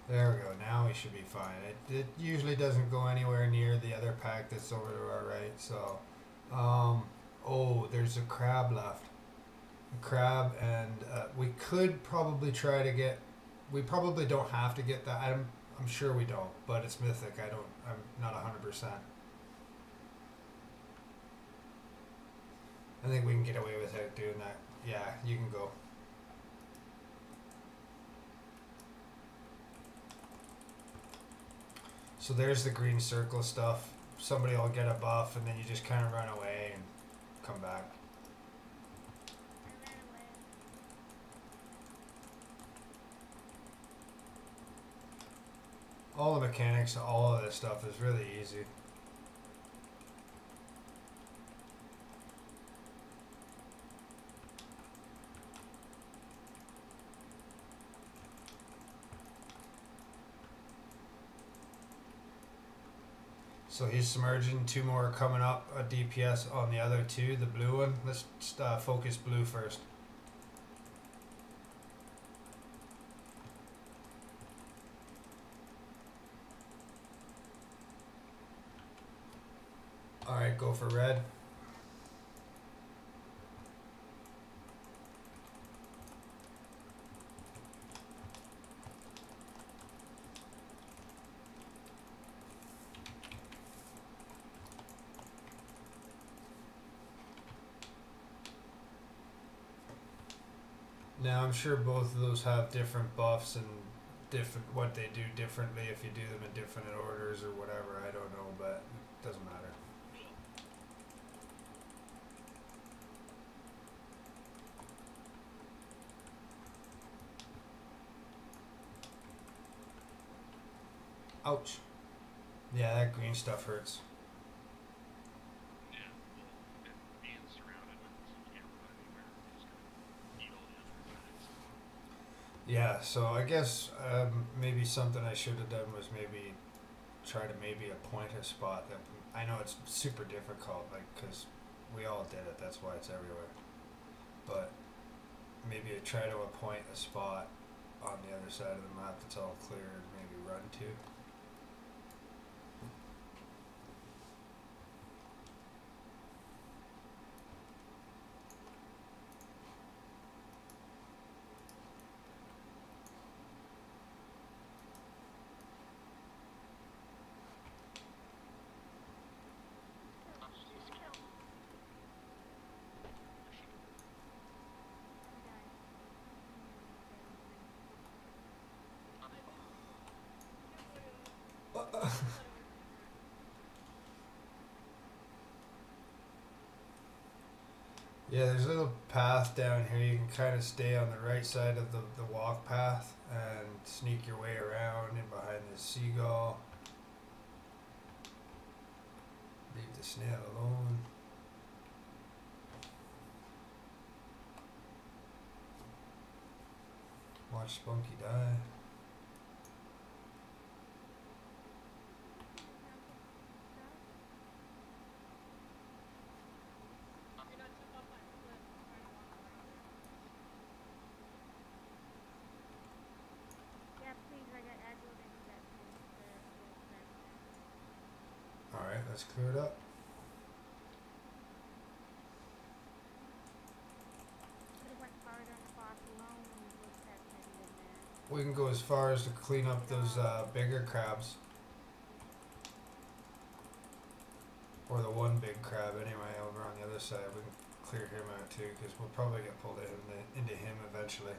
There we go. Now we should be fine. It usually doesn't go anywhere near the other pack that's over to our right. So, oh, there's a crab left. A crab, and we could probably try to get. We probably don't have to get that. I'm sure we don't, but it's mythic. I'm not 100%. I think we can get away without doing that. Yeah, you can go. So there's the green circle stuff. Somebody will get a buff, and then you just kind of run away and come back. I ran away. All the mechanics, all of this stuff is really easy. So he's submerging, 2 more coming up, a DPS on the other 2, the blue one. Let's just, focus blue first. Alright, go for red. Now I'm sure both of those have different buffs and different what they do differently if you do them in different orders or whatever. I don't know, but it doesn't matter. Ouch. Yeah, that green stuff hurts. Yeah, well, and being surrounded with you can't run anywhere. You just gotta eat all the other guys. Yeah, so I guess maybe something I should have done was maybe try to maybe appoint a spot that I know it's super difficult, like because we all did it. That's why it's everywhere. But maybe try to appoint a spot on the other side of the map that's all clear and maybe run to. Yeah, there's a little path down here. You can kind of stay on the right side of the walk path and sneak your way around in behind the seagull. Leave the snail alone. Watch Spunky die. You're not too up on cliff. Trying to walk around there. Yeah, please, I got aggroed into that place. Alright, let's clear it up. Could have went farther and fought alone and looked at heavy in there. We can go as far as to clean up those bigger crabs. Or the one big crab anyway over on the other side. We can clear him out too because we'll probably get pulled into him eventually.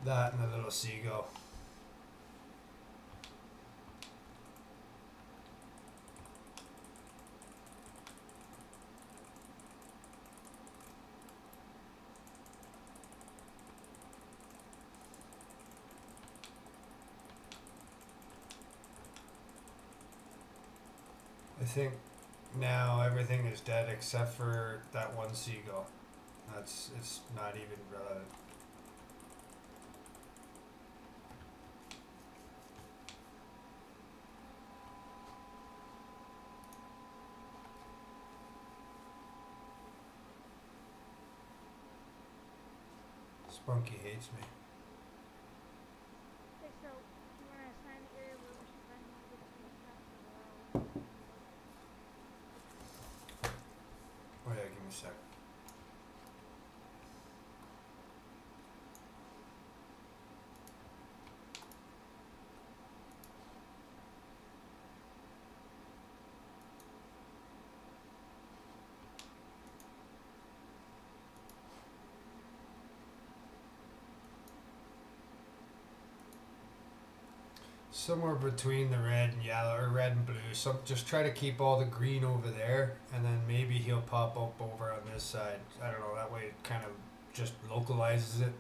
That and the little seagull. I think now everything is dead except for that one seagull. It's not even relevant. Spunky hates me. Okay, so you want to assign the area where we should run over to the top of the world? Oh yeah, give me a sec. Somewhere between the red and yellow, or red and blue. So just try to keep all the green over there, and then maybe he'll pop up over on this side. I don't know. That way, it kind of just localizes it.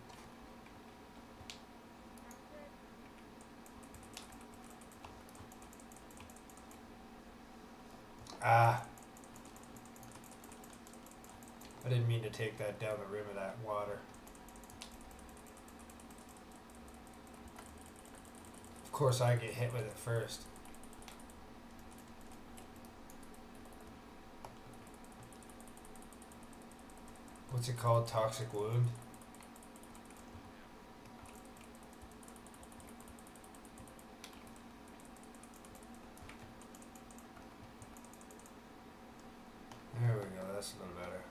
Ah. I didn't mean to take that down the rim of that water. Of course I get hit with it first. What's it called? Toxic wound? There we go, that's a little better.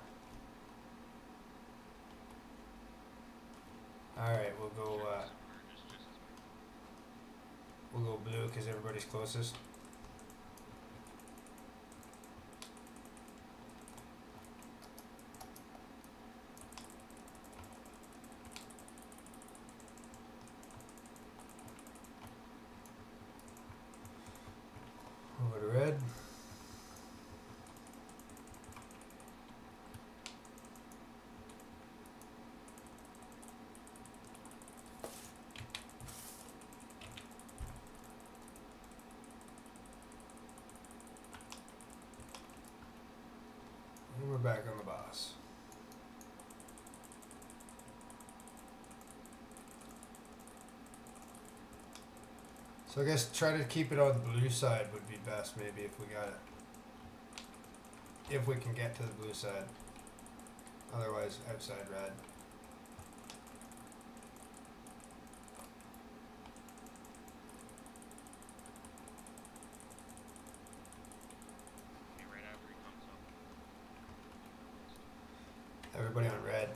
Alright, we'll go blue because everybody's closest. Over to red. And we're back on the boss. So I guess try to keep it on the blue side would be best, maybe, if we got it. If we can get to the blue side. Otherwise, outside red. Okay, right after he comes up. Everybody on red.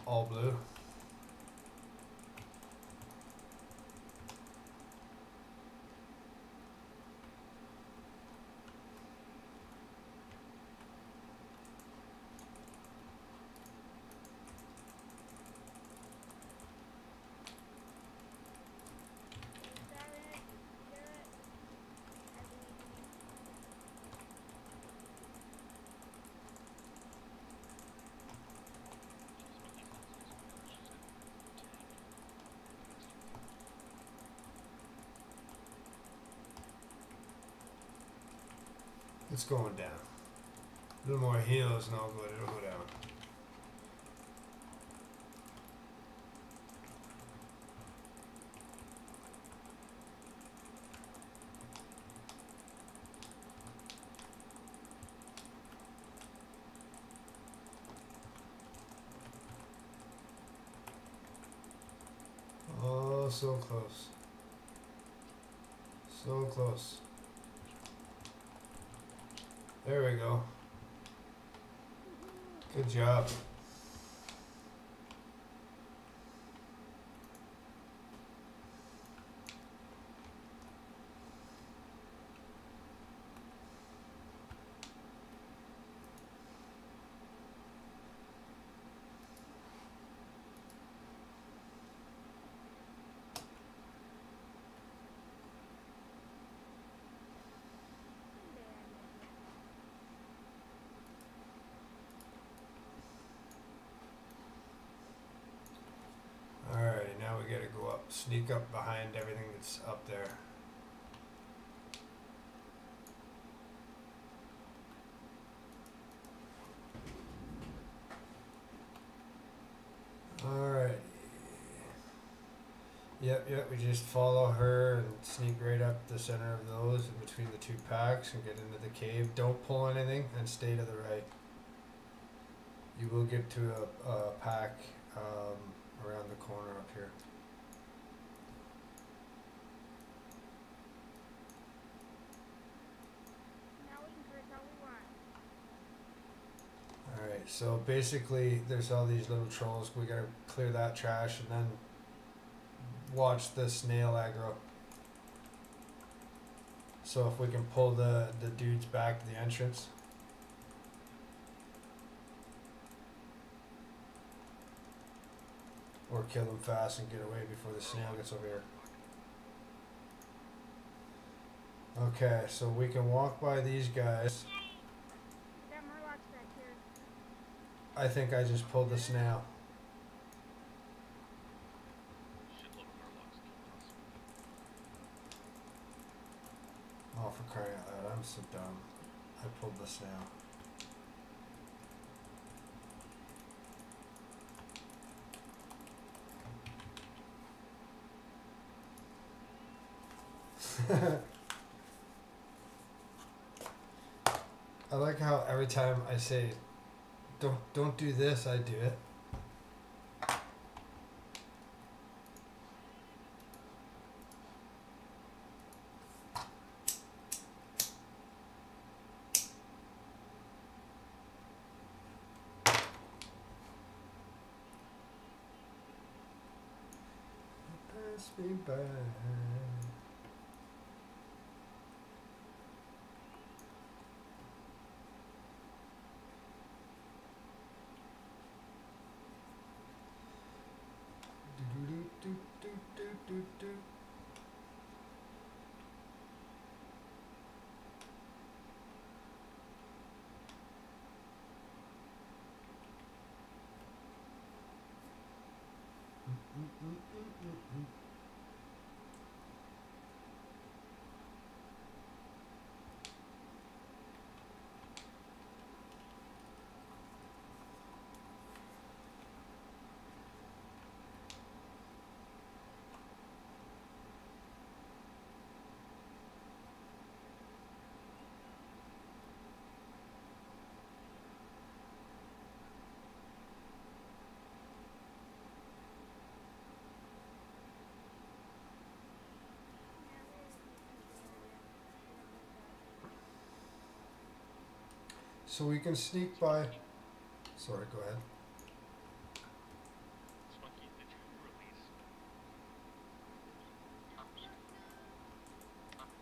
All blue. It's going down. A little more heals and it'll go down. Oh, so close. So close. There we go. Good job. Alright, now we gotta go up, sneak up behind everything that's up there. Alright. Yep, we just follow her and sneak right up the center of those in between the two packs and get into the cave. Don't pull anything and stay to the right. You will get to a pack around the corner up here. Now we can curse all we want. Alright, so basically there's all these little trolls. We gotta clear that trash and then watch the snail aggro. So if we can pull the dudes back to the entrance. Or kill them fast and get away before the snail gets over here. Okay, so we can walk by these guys. That Murloc's back here. I think I just pulled the snail. Shitload of Murlocs killing us. Oh, for crying out loud, I'm so dumb. I pulled the snail. I like how every time I say don't do this, I do it. Pass me by. So we can sneak by. Sorry, go ahead. Spunky, did you release?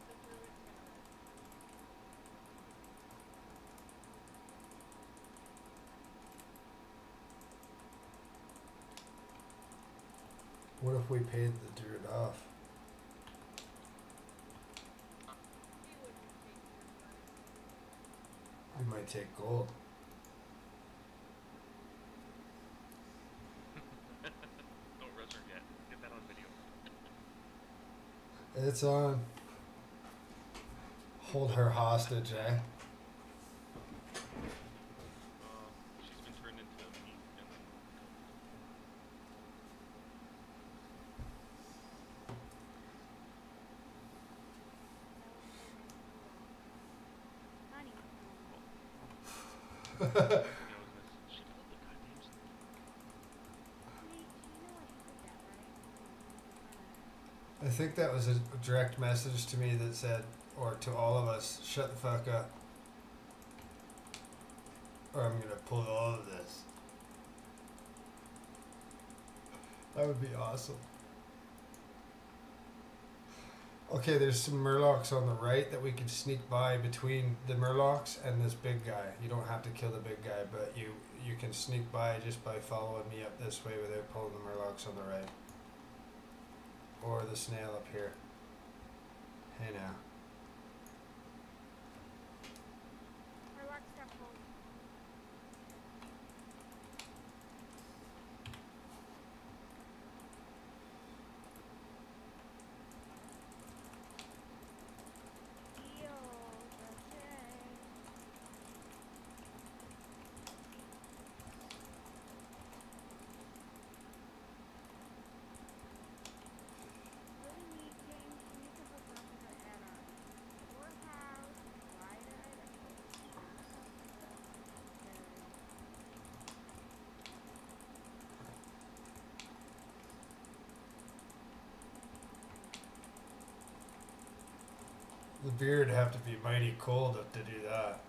The druid tower. What if we paid the druid off? He wouldn't take your money. We might take gold. Don't res her yet. Get that on video. It's on. Hold her hostage, eh? She's been turned into meat and then Honey. she killed the goddamn snake. You know why she did that, right? I think that was a direct message to me that said, or to all of us, shut the fuck up. Or I'm gonna pull all of this. That would be awesome. Okay, there's some Murlocs on the right that we can sneak by between the Murlocs and this big guy. You don't have to kill the big guy, but you can sneak by just by following me up this way without pulling the Murlocs on the right. Or the snail up here. Hey now. Murloc's got full. The beard would have to be mighty cold to do that.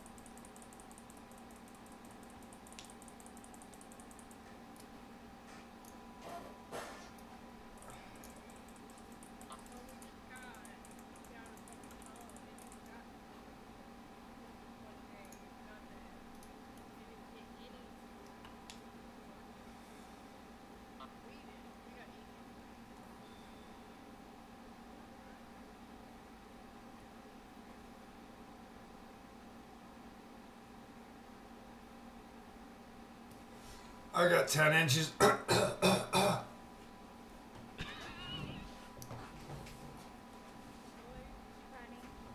I got 10 inches. Funny.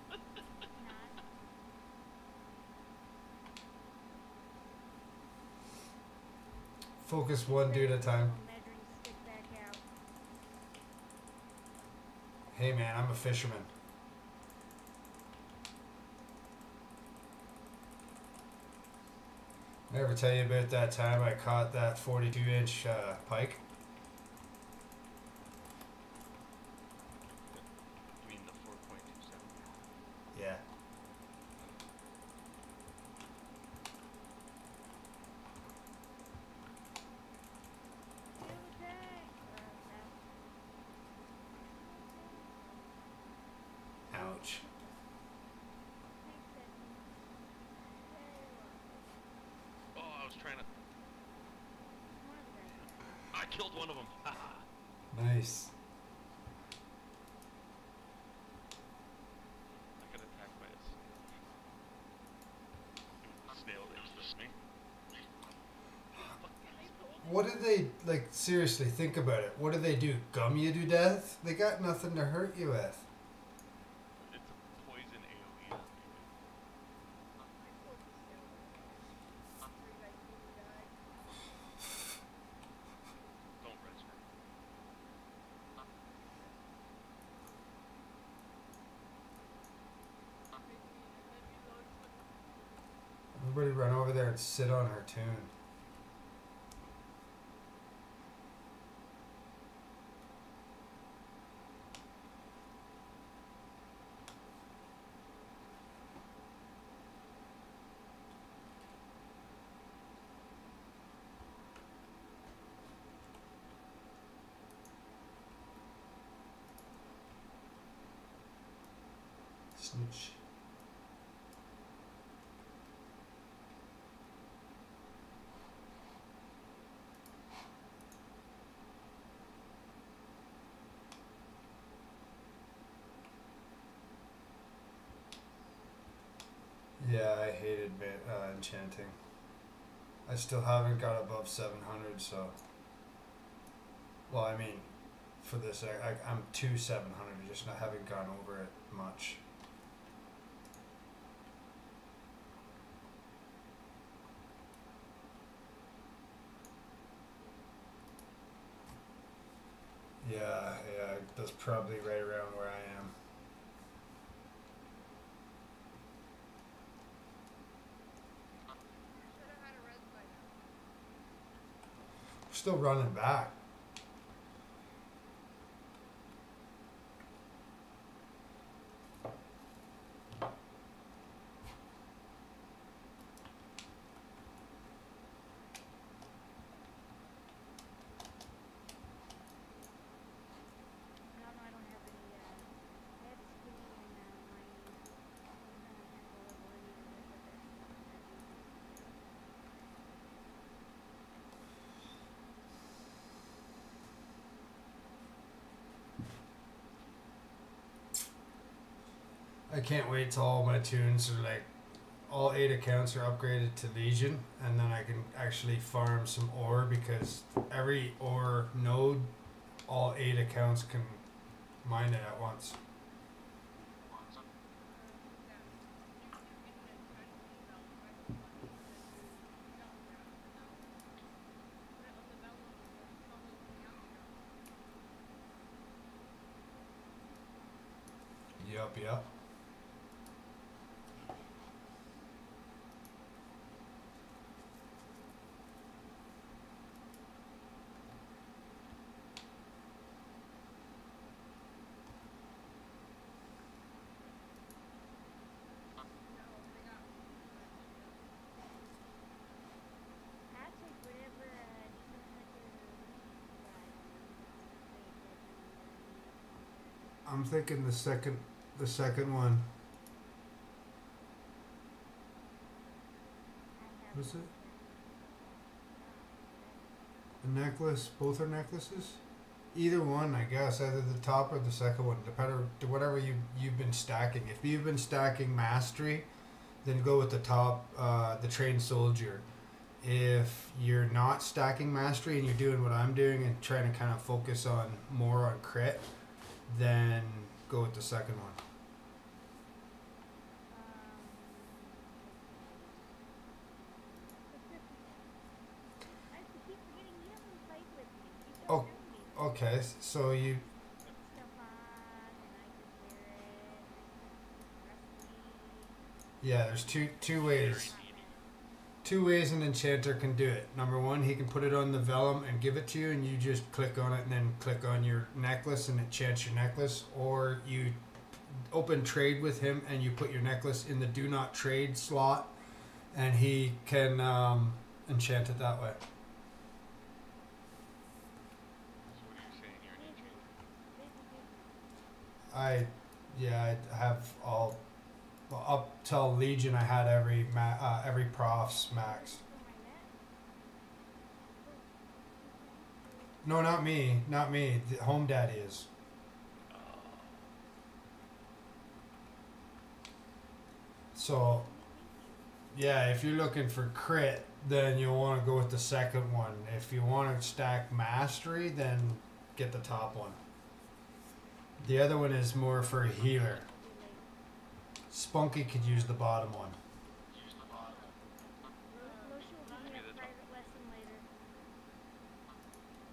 Not. Focus one dude at a time. Measuring stick back out. Hey man, I'm a fisherman. I ever tell you about that time I caught that 42-inch pike? You mean the 4.27? Yeah. Fuel tank. Ouch. Thanks, Stephanie. Very welcome. Oh, I was trying to. One of the guys. I killed one of them. Haha. Nice. I got attacked by a snail. It was the snail that killed me. What did they, like, seriously, think about it. What did they do? Gum you to death? They got nothing to hurt you with. It's a poison AoE. I killed the snail. 3 by 2 died. Don't res me. Everybody run over there and sit on her tune. Snitch. Yeah, I hated enchanting. I still haven't got above 700, so. Well, I mean, for this, I'm to 700, just not haven't gone over it much. Yeah, that's probably right around where I am. Should have had a res by now. We're still running back. No, I don't have any. I have skinny and mining. I can't wait till all my tunes are like, all 8 accounts are upgraded to Legion, and then I can actually farm some ore, because every ore node, all 8 accounts can mine it at once. Yup. I'll take whatever I'm thinking the second one. Was it? A necklace? Both are necklaces? Either one, I guess. Either the top or the second one. Depending to whatever you've been stacking. If you've been stacking mastery, then go with the top, the trained soldier. if you're not stacking mastery and you're doing what I'm doing and trying to kind of focus on more on crit, then go with the second one. I keep forgetting you haven't played with me. You Oh, don't know me. Okay, so you Put stuff on and I just wear it. Rusty. yeah, there's two ways. Two ways an enchanter can do it. Number one, he can put it on the vellum and give it to you, and you just click on it and then click on your necklace and enchant your necklace. Or you open trade with him and you put your necklace in the do not trade slot, and he can enchant it that way. So what are you saying? You're an enchanter. I have all well, up till Legion. I had every prof's max. For my neck. No, not me, not me. The home daddy is. So, yeah, if you're looking for crit, then you'll want to go with the second one. If you want to stack mastery, then get the top one. The other one is more for a healer. Spunky could use the bottom one. Loshi will give me a private lesson later.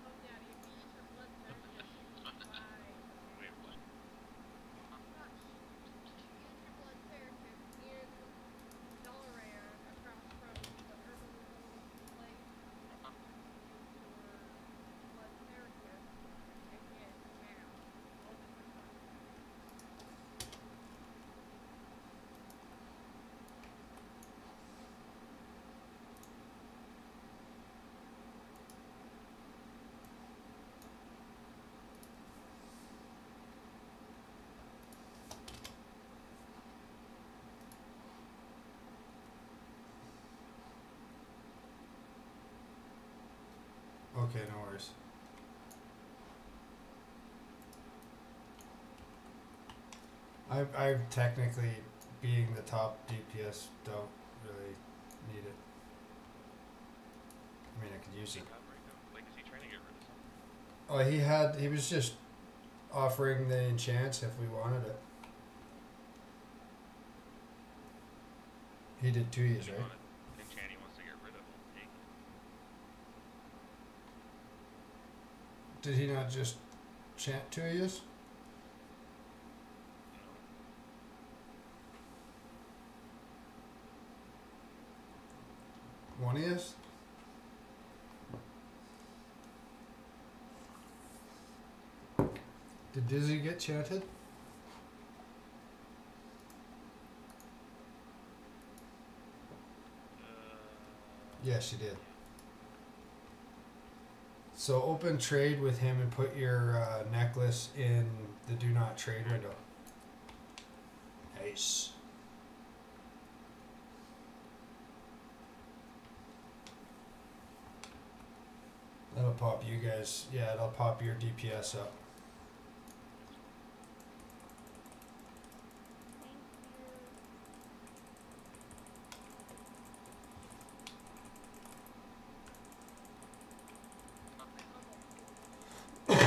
Oh, Daddy, if you use your blood therapy, you can fly. Wait, what? Gosh. Use your blood therapist in Delaware across from the urban place. Use your blood therapist and get now. All different kinds. Okay, no worries. I technically, being the top DPS, don't really need it. I mean, I could use it. Like, is he trying to get rid of something? Oh, he was just offering the enchants if we wanted it. He did 2 years, If you right? want an enchant he wants to get rid of, I'll take it. Did he not just chant 2 years? No. 1 years? Did Dizzy get chanted? Yes, she did. So open trade with him and put your necklace in the do not trade window. Nice. That'll pop you guys. Yeah, it'll pop your DPS up. Thank you.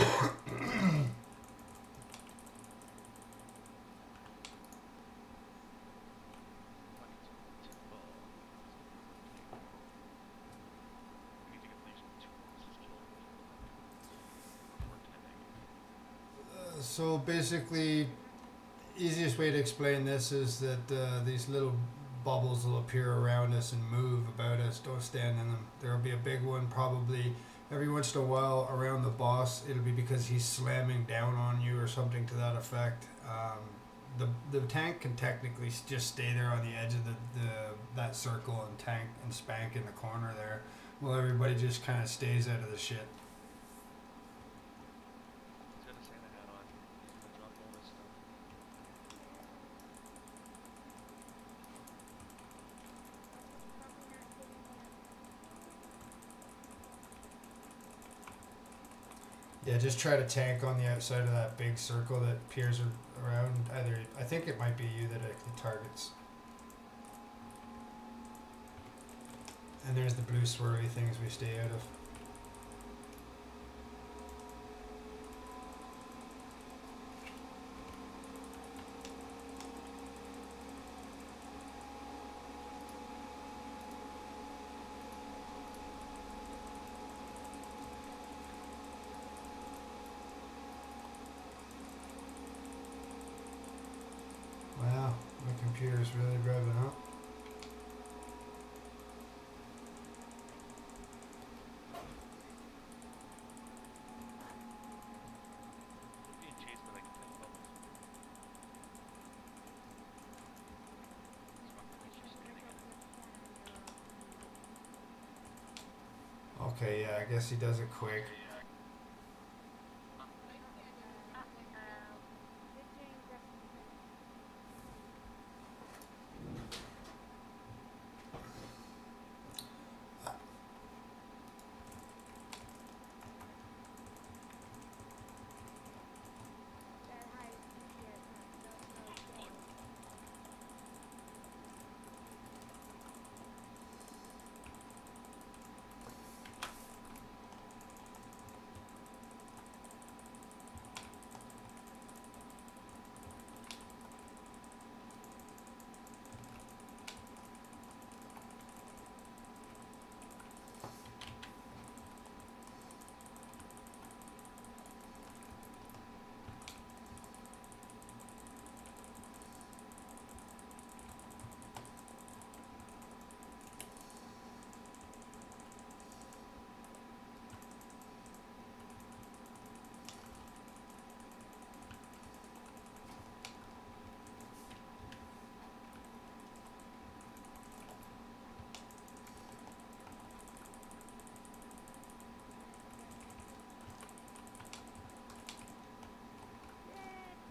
So basically, easiest way to explain this is that these little bubbles will appear around us and move about us. Don't stand in them. There will be a big one probably every once in a while around the boss. It'll be because he's slamming down on you or something to that effect. The tank can technically just stay there on the edge of that circle and tank and spank in the corner there, while everybody just kind of stays out of the shit. He's got a Santa hat on. He's gonna drop all this stuff. Probably not getting yet. Yeah, just try to tank on the outside of that big circle that peers around. Either I think it might be you that it targets. And there's the blue swirly things we stay out of. Wow, my computer's really revving up. I'm being chased by like 10 bubbles. This fucker was just standing in it. Okay, yeah, I guess he does it quick. Good James, that's that high GPS no.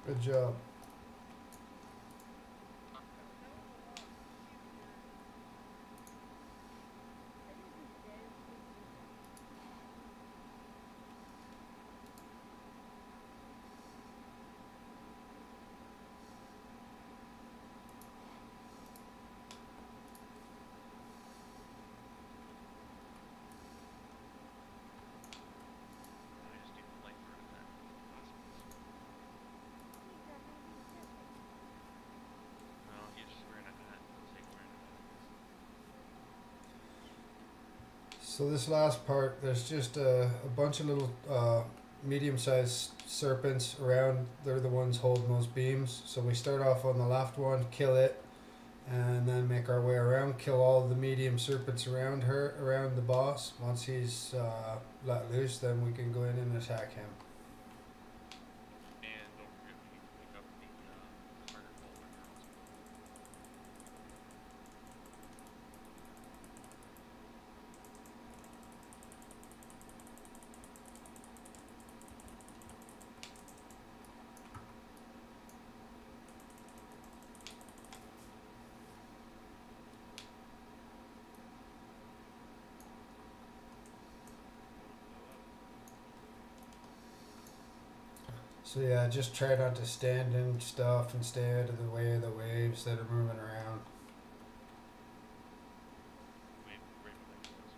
Good job. I think he's dead. I just need the light for that. He's got maybe Mythic. No, he's just wearing a hat. Looks like wearing a hat. So this last part, there's just a bunch of little medium-sized serpents around. They're the ones holding those beams. So we start off on the left one, kill it, and then make our way around, kill all the medium serpents around the boss. Once he's let loose, then we can go in and attack him. And don't forget we need to pick up the harder folder here also. So yeah, just try not to stand in stuff and stay out of the way of the waves that are moving around. Wait, right behind us.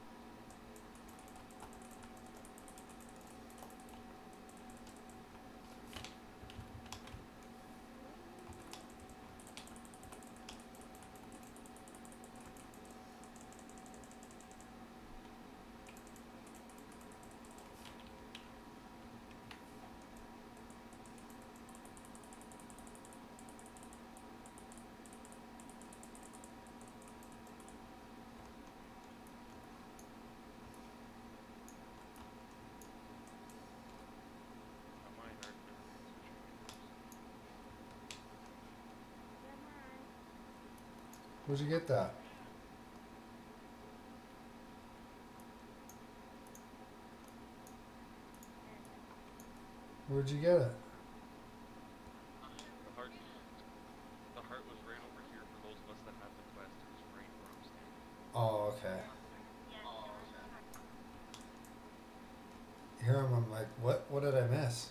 Not mine, Art. Got mine. Where'd you get that? Where'd you get it? The heart was right over here for those of us that had the quest. It was right where I'm standing. Oh, okay. Here I'm like, what did I miss?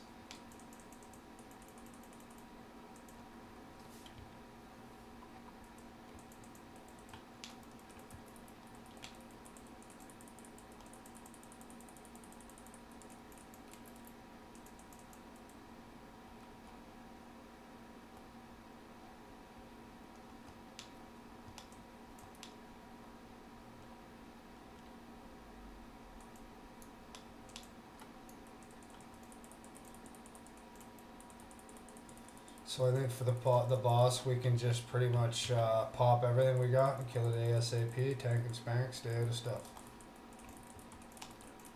So I think for the boss, we can just pretty much pop everything we got and kill it ASAP. Tank and spank, stay out of stuff.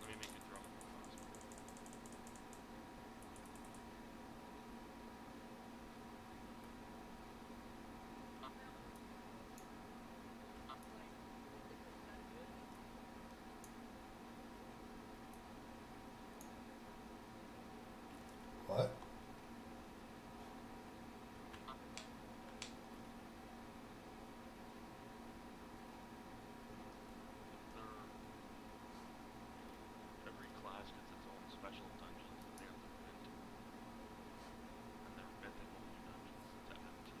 Let me make it drop fast. What? Every class gets its own special dungeons that they have to put into. And they're mythic only dungeons to add to.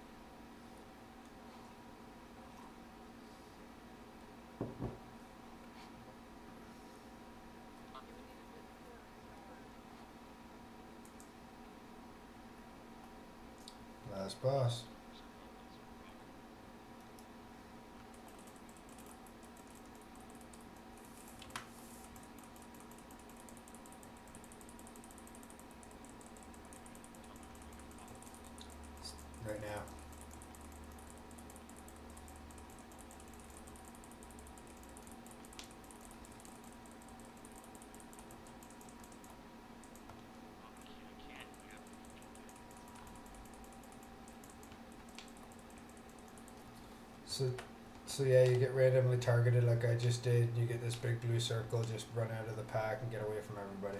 Last boss. Right now. I can't. So yeah, you get randomly targeted like I just did. You get this big blue circle, just run out of the pack and get away from everybody.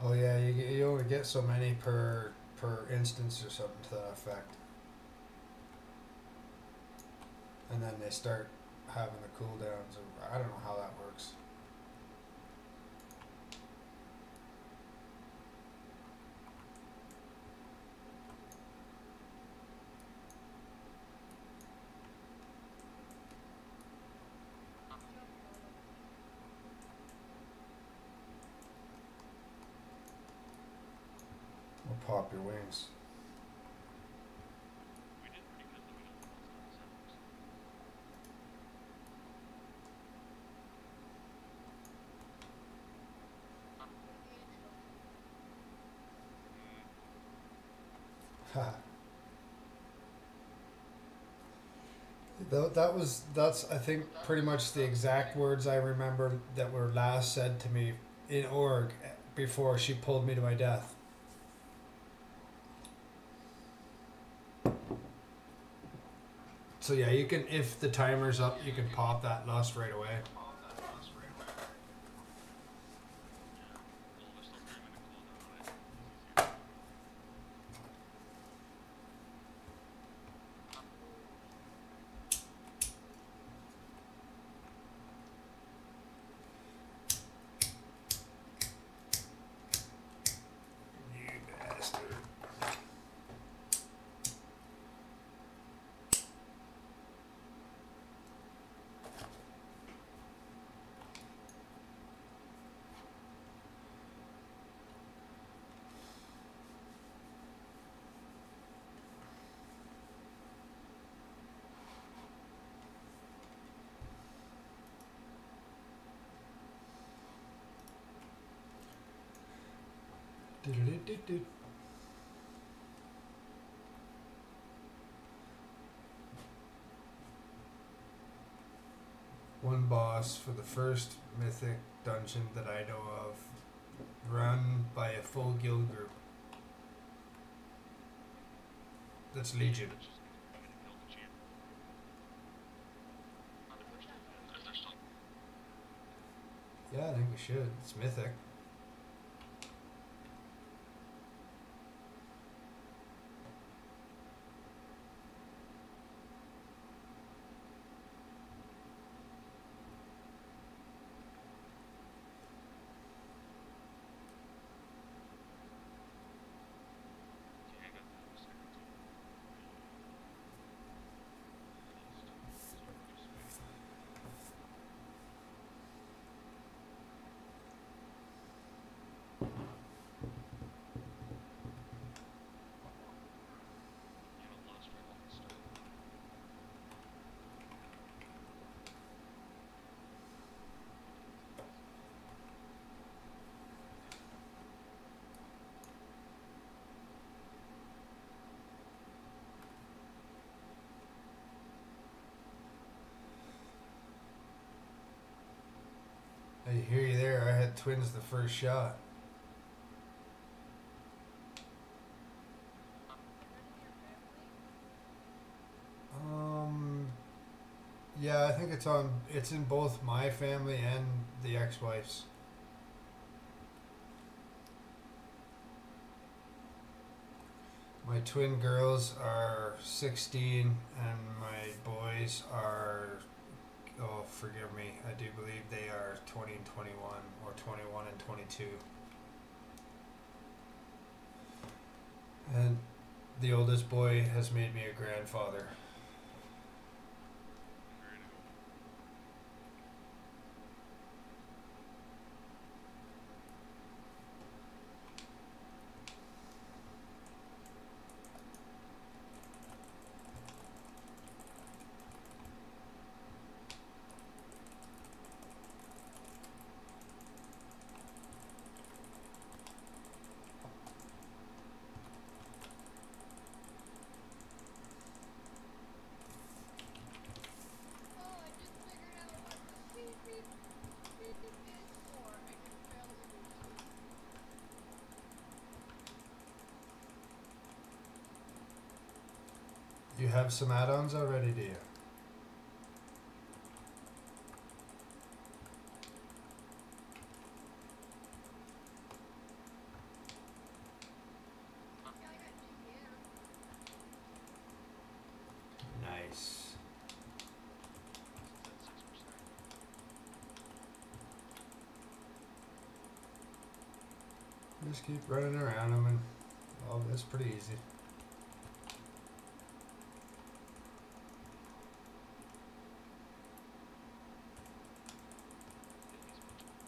Oh yeah, you only get so many per instance or something to that effect. And then they start having the cooldowns. I don't know how that works. Or pop your wings. We did pretty good though. We did almost 7%. That's I think pretty much the exact words I remember that were last said to me in org before she pulled me to my death. So yeah, you can, if the timer's up, you can pop that lust right away. Well, there's still 3-minute cooldown on it. It's easier. You bastard. Do-do-do-do-do. One boss for the first mythic dungeon that I know of, run by a full guild group. That's Legion. That's just trying to kill the champ. They're still Yeah, I think we should. It's Mythic. Yeah, I got that was there too. Just wait. You haven't lost very long start. I hear you there. I had twins the first shot. Um, yeah, I think it's on. It's in both my family and the ex-wife's. My twin girls are 16, and my boys are. Oh, forgive me. I do believe they are 20 and 21, or 21 and 22. And the oldest boy has made me a grandfather. Very good. Oh, I just figured out what the beep beep beep is for. I just failed to do so. You have some add-ons already, do you? Yeah, I got GPM. Nice. Since at 6%. Just keep running around them, and all this pretty easy. At least one.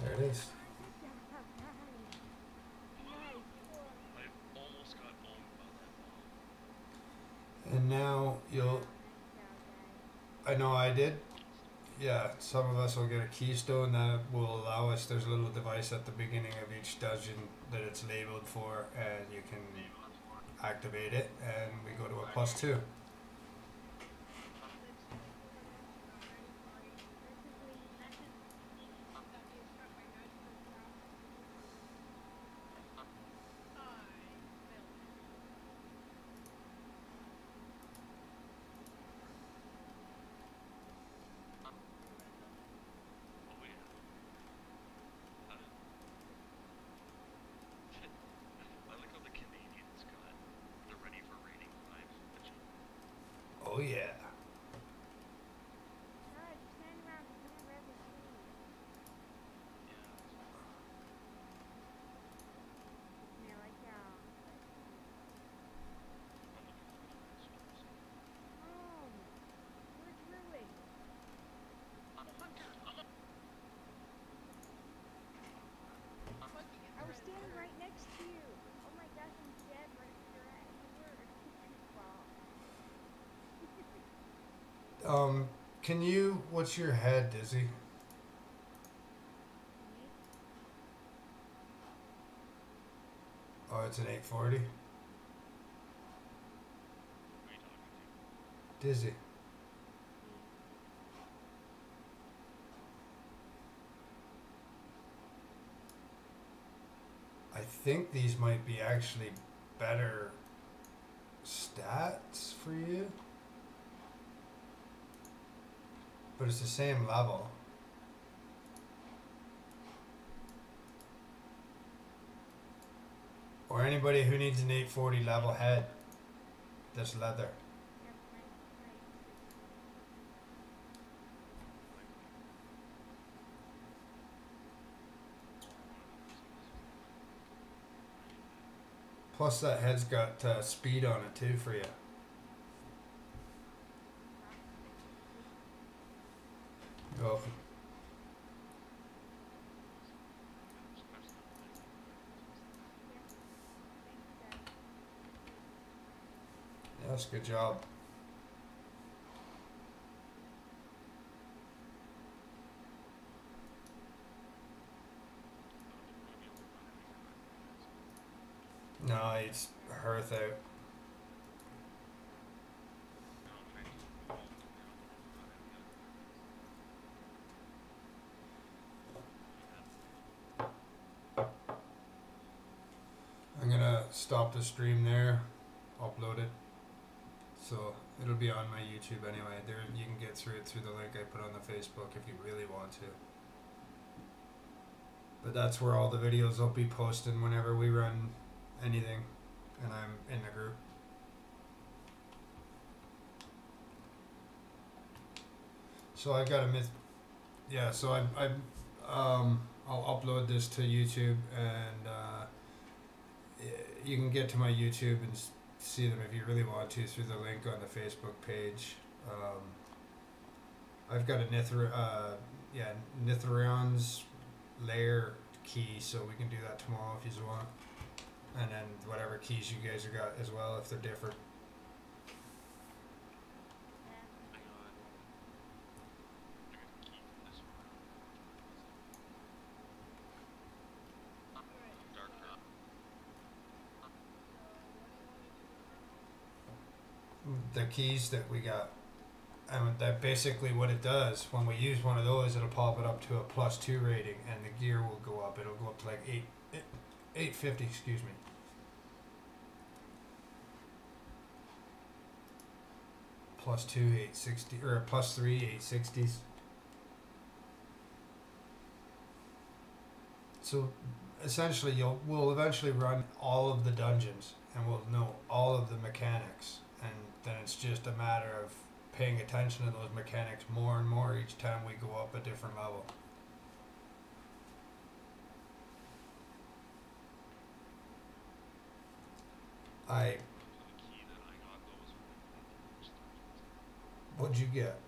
There it is. Good job, nice. Nice work. I almost got owned by that ball. And now you'll. Nice job, guys. I know I did. Keystone. Yeah, some of us will get a keystone that will allow us. There's a little device at the beginning of each dungeon that it's labeled for, and you can activate it, and we go to a +2. Basically, that's Got being struck by 900 crap. I failed. Oh yeah. Uh, I like how the Canadians got the ready for rating 5 bitchin'. Oh yeah. Guys, you're standing around, you can't grab the food. Yeah, that's fine. Yeah, like y'all. I'm looking for the red stores. Where's Ruin? I'm a hunter! Spunky gets I was red standing bird. right next to you. Oh my gosh, I'm dead right where you're at. You were a goofball. Can you? What's your head, Dizzy? Me? Oh, it's an 840. Who are you talking to? Dizzy. I think these might be actually better stats for you. But it's the same level. Or anybody who needs an 840 level head. That's leather. Yep, my Plus that head's got speed on it too for you. You're welcome. Yes, good job. No, it's Hearth out. I'm gonna stop the stream there, upload it. So it'll be on my YouTube anyway. There you can get through it through the link I put on the Facebook if you really want to. But that's where all the videos will be posted whenever we run anything and I'm in the group. So I've got a myth. Yeah, so I'll upload this to YouTube and you can get to my YouTube and see them if you really want to through the link on the Facebook page. I've got a Nithran's layer key, so we can do that tomorrow if you want. And then whatever keys you guys have got as well, if they're different. The keys that we got, and that basically what it does when we use one of those, it'll pop it up to a +2 rating, and the gear will go up. It'll go up to like 850. Excuse me. +2 860 or +3 860s. So essentially, we'll eventually run all of the dungeons, and we'll know all of the mechanics. And then it's just a matter of paying attention to those mechanics more and more each time we go up a different level. What'd you get?